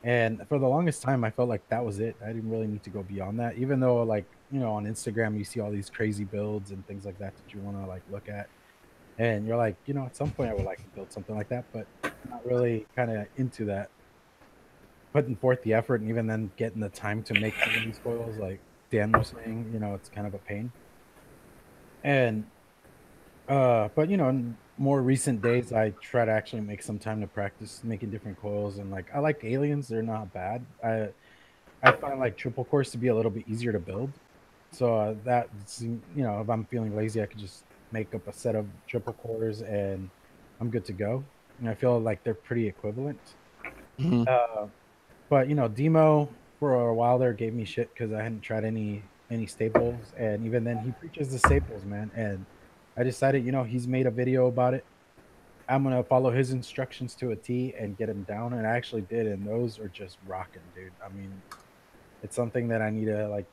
And for the longest time, I felt like that was it. I didn't really need to go beyond that, even though, like, you know, on Instagram, you see all these crazy builds and things like that you want to like look at. And you're like, you know, at some point I would like to build something like that, but I'm not really kind of into that. Putting forth the effort and even then getting the time to make some of these coils, like Dan was saying, you know, it's kind of a pain. And, but, you know, in more recent days, I try to actually make some time to practice making different coils. And like, I like aliens. They're not bad. I find like triple cores to be a little bit easier to build. So that's, you know, if I'm feeling lazy, I could just make up a set of triple cores and I'm good to go. And I feel like they're pretty equivalent. But you know, Demo for a while there gave me shit because I hadn't tried any staples, and even then he preaches the staples, man. And I decided, you know, he's made a video about it. I'm gonna follow his instructions to a T and get him down, and I actually did, and those are just rocking, dude. I mean, it's something that I need to like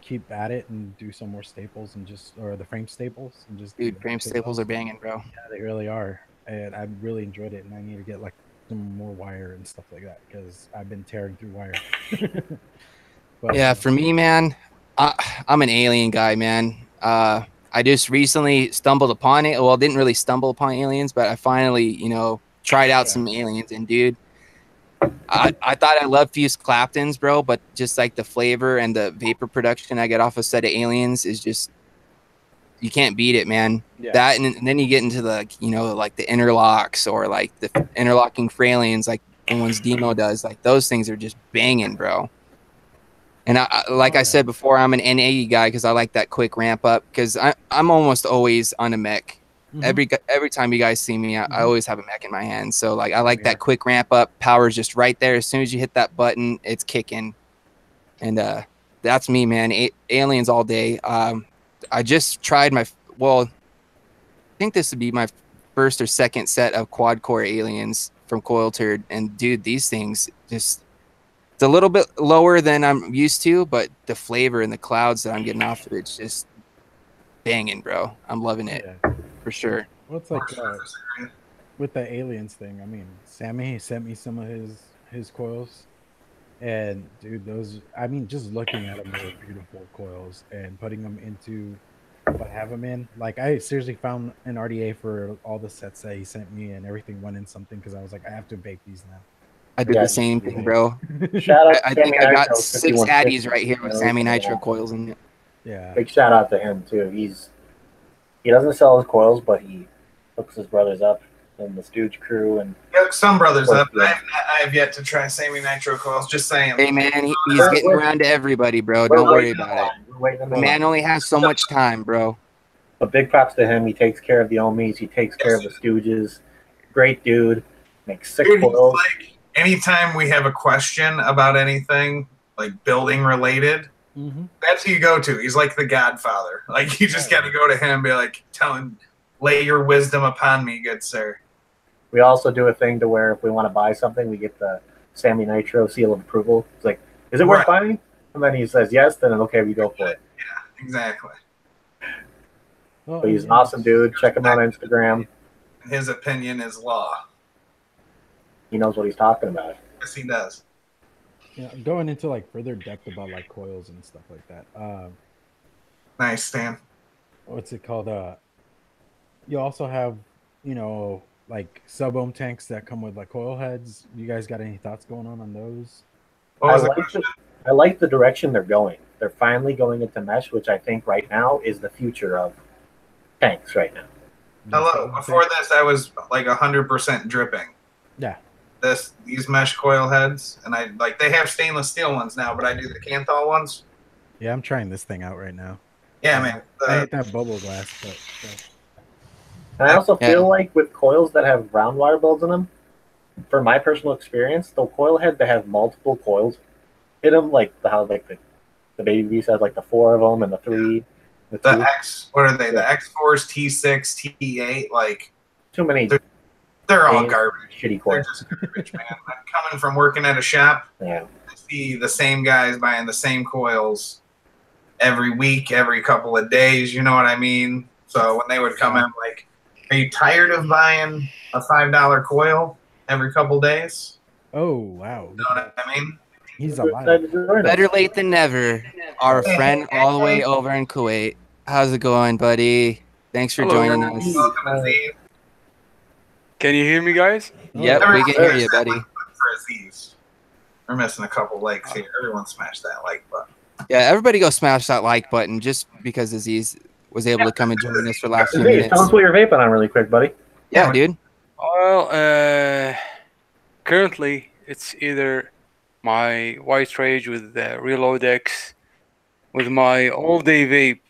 keep at it and do some more staples and or the frame staples and just. Dude, frame staples are banging, bro. Yeah, they really are, and I really enjoyed it, and I need to get like some more wire and stuff like that because I've been tearing through wire. But, yeah, for me, man, I'm an alien guy, man. I just recently stumbled upon it. Well, didn't really stumble upon aliens, but I finally, you know, tried out some aliens. And dude, I thought I loved Fuse Claptons, bro, but just like the flavor and the vapor production I get off a set of aliens is just you can't beat it, man. Yeah. That and then you get into the like the interlocks or like the interlocking Fralians, like the ones Demo does. Like those things are just banging, bro. And I said before, I'm an NAE guy because I like that quick ramp up because I'm almost always on a mech. Every time you guys see me, I always have a mech in my hand. So like I like that quick ramp up. Power's just right there. As soon as you hit that button, it's kicking. And that's me, man. Aliens all day. I just tried I think this would be my first or second set of quad core aliens from Coil Turd. And dude, these things just, it's a little bit lower than I'm used to, but the flavor and the clouds that I'm getting off of it's just banging, bro. I'm loving it for sure. Well, it's like with the aliens thing. I mean, Sammy sent me some of his coils, and dude, those. I mean, just looking at them, they were beautiful coils, and putting them into what I have them in. Like, I seriously found an RDA for all the sets that he sent me, and everything went in something because I was like, I have to vape these now. I did the same thing, bro. Shout out I think I got 6 Addies right here with Sammy Nitro coils in it. Yeah. Big shout out to him too. He doesn't sell his coils, but he hooks his brothers up in the Stooge crew and some brothers up. I have yet to try Sammy Nitro coils. Just saying. Hey man, he's getting around to everybody, bro. Don't worry about it. The man only has so much time, bro. But big props to him. He takes care of the Ohmies. He takes care of the Stooges. Great dude. Makes 6 coils. Like, anytime we have a question about anything like building related, that's who you go to. He's like the Godfather. Like you just got to go to him and be like, lay your wisdom upon me, good sir. We also do a thing to where if we want to buy something, we get the Sammy Nitro seal of approval. It's like, is it worth buying? And then he says yes, then okay, we go for it. Yeah, exactly. But he's an awesome dude. Check him out on Instagram. His opinion is law. He knows what he's talking about. Yes, he does. Yeah, going into like further depth about like coils and stuff like that. Nice, Stan. What's it called? You also have, like sub ohm tanks that come with like coil heads. You guys got any thoughts going on those? I like the direction they're going. They're finally going into mesh, which I think right now is the future of tanks right now. Hello. Before this, I was like 100% dripping. Yeah. These mesh coil heads, and they have stainless steel ones now, but I do the Kanthal ones. Yeah, I'm trying this thing out right now. Yeah, man. I hate that bubble glass, but. And I also feel like with coils that have round wire builds in them, for my personal experience, the coil head that have multiple coils in them, like how the baby beast has like the 4 of them and the 3. The X, what are they? The X4s, T6, T8, like too many. They're all garbage. Shitty coils. They're just garbage, man. I'm coming from working at a shop. Yeah. I see the same guys buying the same coils every week, every couple of days. You know what I mean? So when they would come in, like, are you tired of buying a $5 coil every couple days? Oh, wow. You know what I mean? He's alive. Better late than never. Our friend all the way over in Kuwait. How's it going, buddy? Thanks for joining us. Welcome, Aziz. Can you hear me, guys? Yep, we can hear you, buddy. For Aziz. We're missing a couple likes here. Everyone smash that like button. Yeah, everybody go smash that like button just because Aziz was able to come and join us for the last few minutes. Tell us what you're vaping on really quick, buddy. Yeah, dude. Well, currently it's either my White Rage with the Reload X with my all-day vape.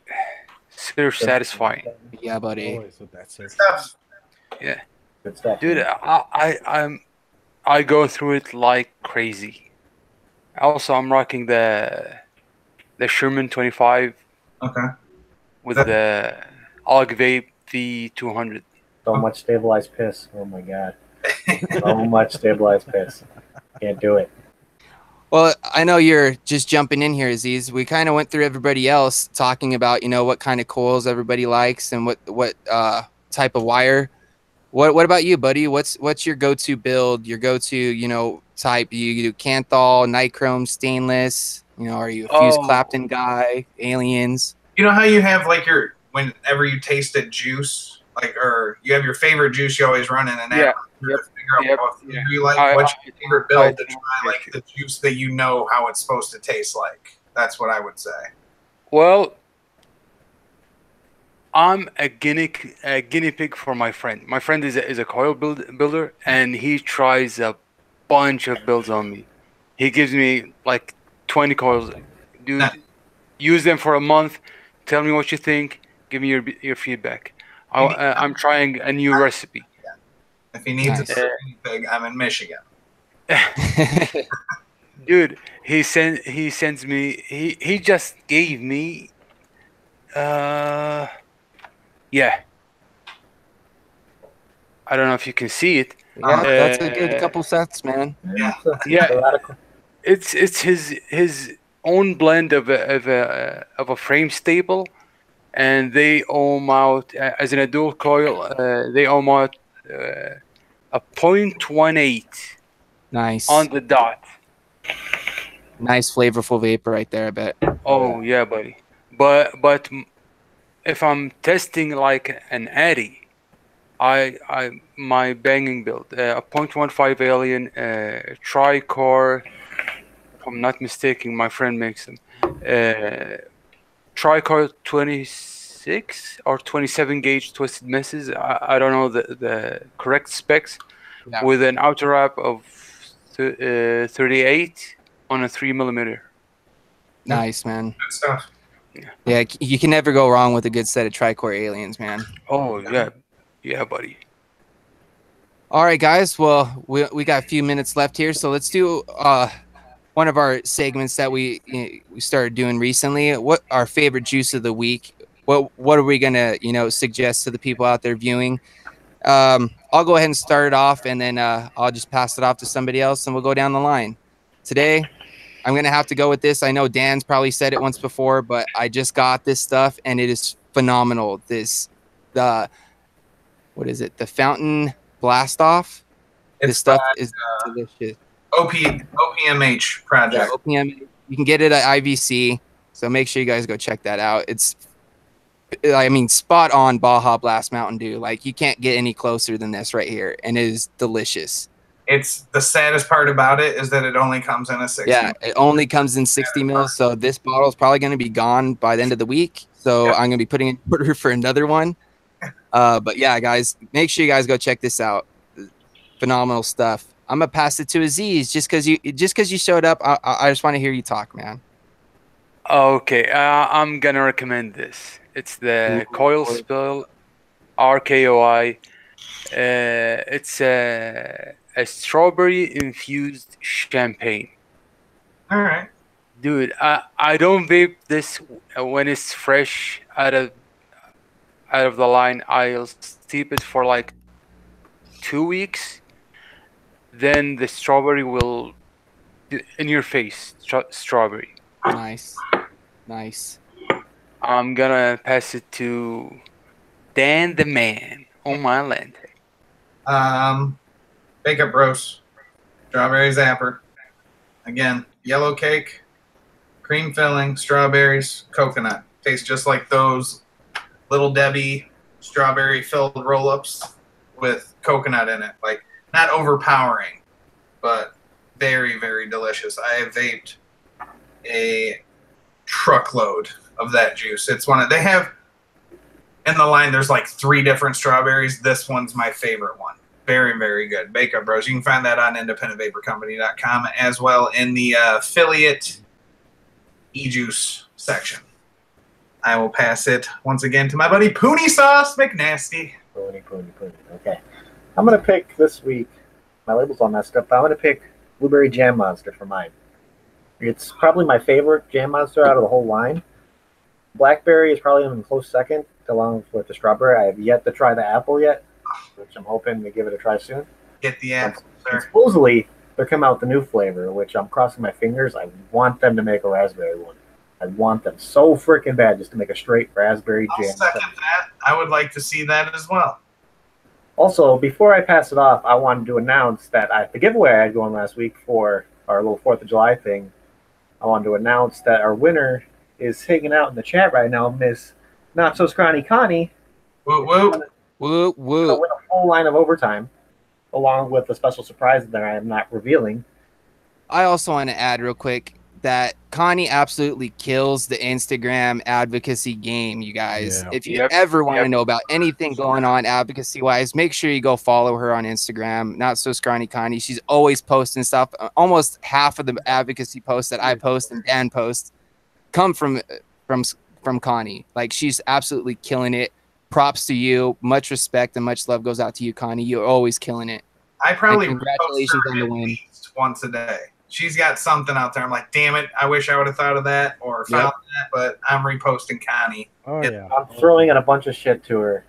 Surf satisfying. Yeah, buddy. Always with that surf. Yeah. Good stuff. Dude, I go through it like crazy. Also, I'm rocking the Sherman 25. Okay. With the AUG Vape V200. So much stabilized piss. Oh my god. So much stabilized piss. Can't do it. Well, I know you're just jumping in here, Aziz. We kind of went through everybody else talking about, what kind of coils everybody likes and what type of wire. What about you, buddy? What's your go-to build? Your go-to, type? You do Kanthal, nichrome, stainless. Are you a fused Clapton guy? Aliens? You know how you have like whenever you taste a juice, or you have your favorite juice you always run in an app to figure out what you like, what's your favorite build to try, like the juice that you know how it's supposed to taste like. That's what I would say. Well, I'm a guinea pig for my friend. My friend is a coil builder, and he tries a bunch of builds on me. He gives me like 20 coils. Nah. Dude, use them for a month. Tell me what you think. Give me your feedback. I'm trying a new recipe. If he needs Nice. a guinea pig, I'm in Michigan. Dude, he sends me. He just gave me. Yeah. I don't know if you can see it. Yeah, that's a good couple sets, man. Yeah. Yeah, it's his own blend of a frame staple, and they ohm out as in a dual coil. They ohm out a 0.18 Nice. on the dot. Nice flavorful vapor right there, I bet. Oh yeah, buddy. But if I'm testing like an Addy, I my banging build a 0.15 alien tri-core. If I'm not mistaken, my friend makes them. Tri-core 26 or 27 gauge twisted misses. I don't know the correct specs. Yeah. With an outer wrap of 38 on a 3mm. Nice, man. Good stuff. Yeah, you can never go wrong with a good set of tricore aliens, man. Oh yeah, buddy. All right, guys. Well, we got a few minutes left here, so let's do one of our segments that we started doing recently. What our favorite juice of the week? What are we gonna suggest to the people out there viewing? I'll go ahead and start it off, and then I'll just pass it off to somebody else, and we'll go down the line. Today, I'm gonna have to go with this. I know Dan's probably said it once before, but I just got this stuff, and it is phenomenal. What is it? The Fountain Blast Off. This stuff is delicious. OPMH project. Yeah, OPM. You can get it at IVC, so make sure you guys go check that out. It's, I mean, spot on Baja Blast Mountain Dew. Like, you can't get any closer than this right here, and it is delicious. It's the saddest part about it is that it only comes in a 60. Yeah, it only comes in 60 mils, so this bottle is probably going to be gone by the end of the week. So I'm going to be putting in order for another one. But yeah, guys, make sure you guys go check this out. Phenomenal stuff. I'm gonna pass it to Aziz just because you showed up. I just want to hear you talk, man. Okay, I'm gonna recommend this. It's the Coil Spill RKOI. It's a strawberry infused champagne. All right. Dude, I don't vape this when it's fresh out of the line. I'll steep it for like 2 weeks. Then the strawberry will in your face. Strawberry. Nice. I'm gonna pass it to Dan the Man. Ohm.My.Lanta. Bake Up Roast. Strawberry Zapper. Again, yellow cake, cream filling, strawberries, coconut. Tastes just like those Little Debbie strawberry filled roll-ups with coconut in it. Like, not overpowering, but very, very delicious. I have vaped a truckload of that juice. It's one of, they have in the line, there's like 3 different strawberries. This one's my favorite one. Very, very good. Bake Up Bros. You can find that on independentvaporcompany.com as well in the affiliate e-juice section. I will pass it once again to my buddy PoonSauce Mcnasty. Poony. Okay. I'm going to pick this week, my label's all messed up, but I'm going to pick Blueberry Jam Monster for mine. It's probably my favorite Jam Monster out of the whole line. Blackberry is probably in a close second, along with the strawberry. I have yet to try the apple yet, which I'm hoping to give it a try soon. Get the apple, and sir. supposedly, they're coming out with the new flavor, which I'm crossing my fingers. I want them to make a raspberry one. I want them so freaking bad just to make a straight raspberry I'll jam. second that. I would like to see that as well. Also, before I pass it off, I wanted to announce that the giveaway I had going last week for our little 4th of July thing, I wanted to announce that our winner is hanging out in the chat right now, Miss Not So Scrawny Connie. Woo woo. Woo woo. Win a full line of overtime, along with a special surprise that I am not revealing. I also want to add real quick, that Connie absolutely kills the Instagram advocacy game, you guys. Yeah. If you Yep. ever want to Yep. know about anything going on advocacy-wise, make sure you go follow her on Instagram. Not So Scrawny Connie. She's always posting stuff. Almost half of the advocacy posts that I post and Dan posts come from Connie. Like, she's absolutely killing it. Props to you. Much respect and much love goes out to you, Connie. You're always killing it. I probably And repost congratulations her on the at win. least once a day. She's got something out there. I'm like, damn it, I wish I would have thought of that or found that, but I'm reposting Connie. Oh yeah. I'm throwing in a bunch of shit to her.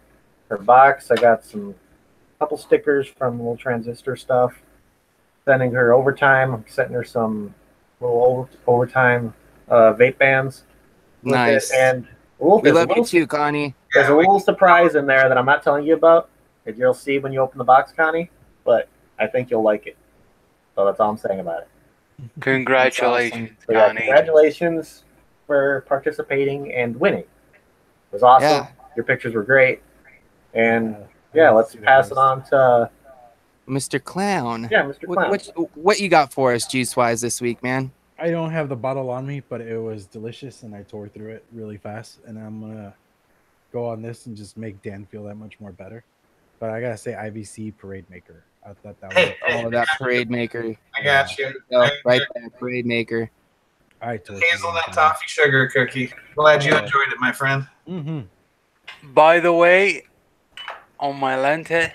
Her box, I got some couple stickers from little transistor stuff. Sending her overtime. I'm sending her some little overtime vape bands. with Nice. it. And well, We love you too, Connie. There's a little surprise in there that I'm not telling you about that you'll see when you open the box, Connie. But I think you'll like it. So that's all I'm saying about it. Congratulations, So yeah, Connie. congratulations for participating and winning. It was awesome. Yeah. Your pictures were great. And I yeah, didn't let's see that pass it post. on to Mr. Clown. Mr. Clown. What you got for us, juice-wise, this week, man? I don't have the bottle on me, but it was delicious, and I tore through it really fast. And I'm gonna go on this and just make Dan feel that much more better. But I gotta say, IVC Parade Maker. I thought that was Hey, Oh, that parade maker. I got you. Oh, right there, parade maker. I tore through Hazelnut it. toffee sugar cookie. Glad you enjoyed it, my friend. Mm-hmm. By the way, on my Lanta,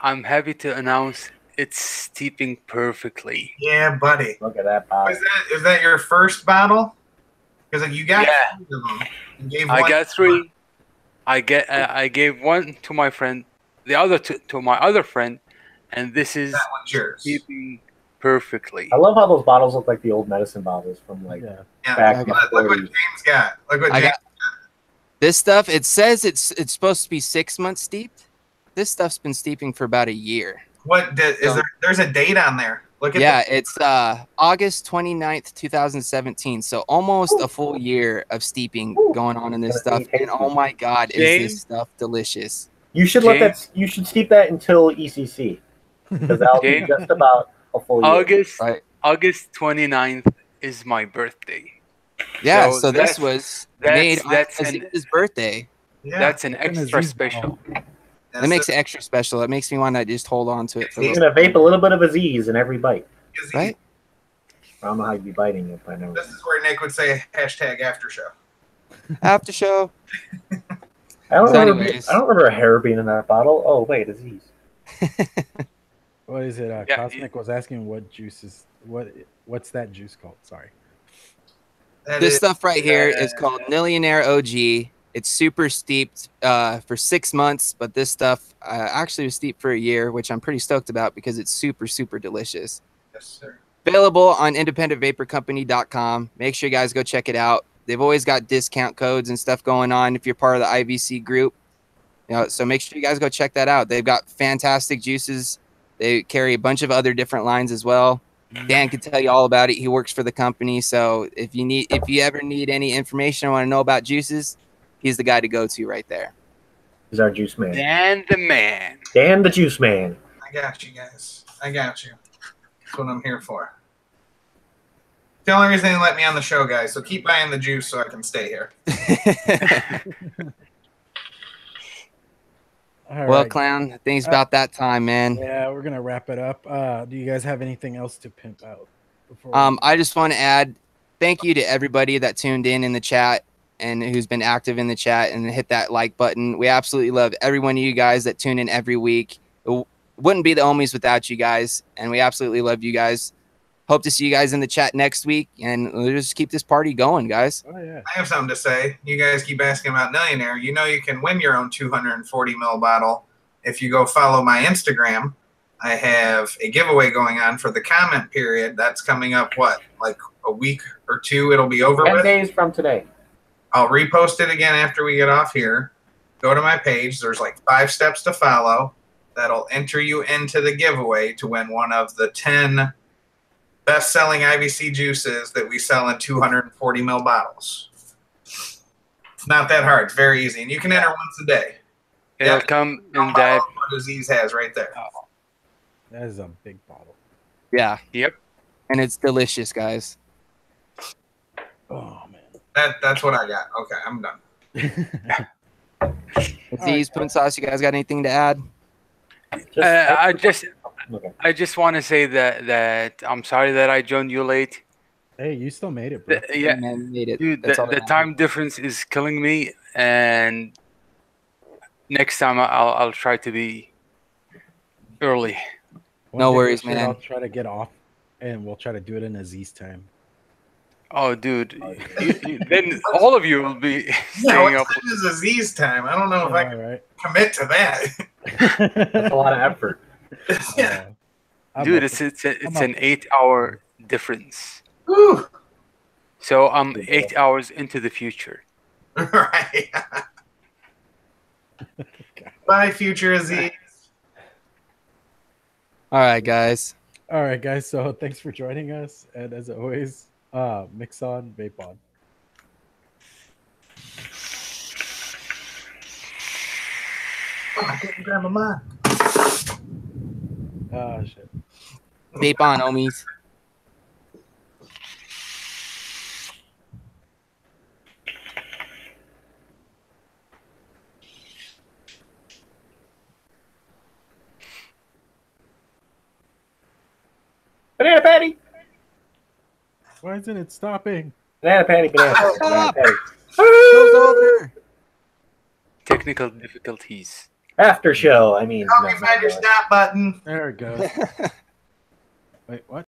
I'm happy to announce it's steeping perfectly. Yeah, buddy. Look at that bottle. Is that your first bottle? Because you got Yeah. 3 of them. You gave I one got 3. I gave one to my friend, the other to my other friend, and this is That one's yours. steeping perfectly. I love how those bottles look like the old medicine bottles from like Yeah. Yeah. back I in the Look what 40s. James got. Look what I James got this stuff. It says it's supposed to be 6 months steeped. This stuff's been steeping for about a year. There's a date on there. Look at Yeah, it's August 29th, 2017. So almost a full year of steeping going on in this stuff. And oh my God, is James? this stuff delicious. You should You should steep that until ECC because that'll be James? just about a full year. Right. August 29th is my birthday. Yeah, So so this that's- was that's- made on that's an- Aziz's birthday. Yeah. That's an It's an extra Aziz special. That makes it extra special. It makes me want to just hold on to it for a You're little. gonna vape a little bit of Aziz in every bite. Right? I don't know how you'd be biting it, but I know. This is where Nick would say hashtag after show. After show. I don't So remember. anyways. I don't remember a hair being in that bottle. Oh wait, Aziz. What is it? Yeah, Cosmic was asking what juice is what's that juice called? Sorry. This stuff right here is called Millionaire OG. It's super steeped for 6 months, but this stuff actually was steeped for a year, which I'm pretty stoked about because it's super, super delicious. Yes, sir. Available on independentvaporcompany.com. Make sure you guys go check it out. They've always got discount codes and stuff going on if you're part of the IVC group. So make sure you guys go check that out. They've got fantastic juices. They carry a bunch of other different lines as well. Dan can tell you all about it. He works for the company. So if you ever need any information or want to know about juices, he's the guy to go to right there. He's our juice man. Dan the man. Dan the juice man. I got you guys. I got you. That's what I'm here for. The only reason they let me on the show, guys. So keep buying the juice so I can stay here. All Well, right. Clown, I think it's about that time, man. Yeah, we're gonna wrap it up. Do you guys have anything else to pimp out? Before I just want to add thank you to everybody that tuned in the chat and who's been active in the chat and hit that like button. We absolutely love every one of you guys that tune in every week. It wouldn't be the Ohmies without you guys, and we absolutely love you guys. Hope to see you guys in the chat next week, and we'll just keep this party going, guys. Oh yeah. I have something to say. You guys keep asking about Millionaire. You know you can win your own 240 ml bottle if you go follow my Instagram. I have a giveaway going on for the comment period. That's coming up, like a week or two it'll be over 10 with. days from today. I'll repost it again after we get off here. Go to my page. There's like 5 steps to follow. That'll enter you into the giveaway to win one of the 10 best-selling IVC juices that we sell in 240 ml bottles. It's not that hard. It's very easy. And you can enter once a day. It'll Yeah. come in that. What Aziz has right there. That is a big bottle. Yeah. Yep. And it's delicious, guys. Oh man. That's what I got. Okay, I'm done. Aziz, PoonSauce, you guys got anything to add? Okay. I just want to say that I'm sorry that I joined you late. Hey, you still made it, bro. Yeah, Man, you made it. dude, That's all the that time difference is killing me, and next time I'll try to be early. One No day, worries, Richard, man. I'll try to get off, and we'll try to do it in Aziz time. Oh, dude, then all of you will be Yeah, staying what up. time is Aziz time? I don't know if I Yeah, can right. commit to that. That's a lot of effort. Yeah. I'm Dude, up it's I'm an up. 8-hour difference. Whew. So I'm 8 hours into the future. Right. Bye, future Aziz. All right, guys. All right, guys. So thanks for joining us, and as always, mix on, vape on. Oh, I didn't grab a mug. Oh shit. Vape on, homies. Banana patty. Why isn't it stopping? Banana patty. Banana patty. Banana patty. Show's over. Technical difficulties. After show. I mean, Help no, me find your no. stop button. There it goes. Wait, what?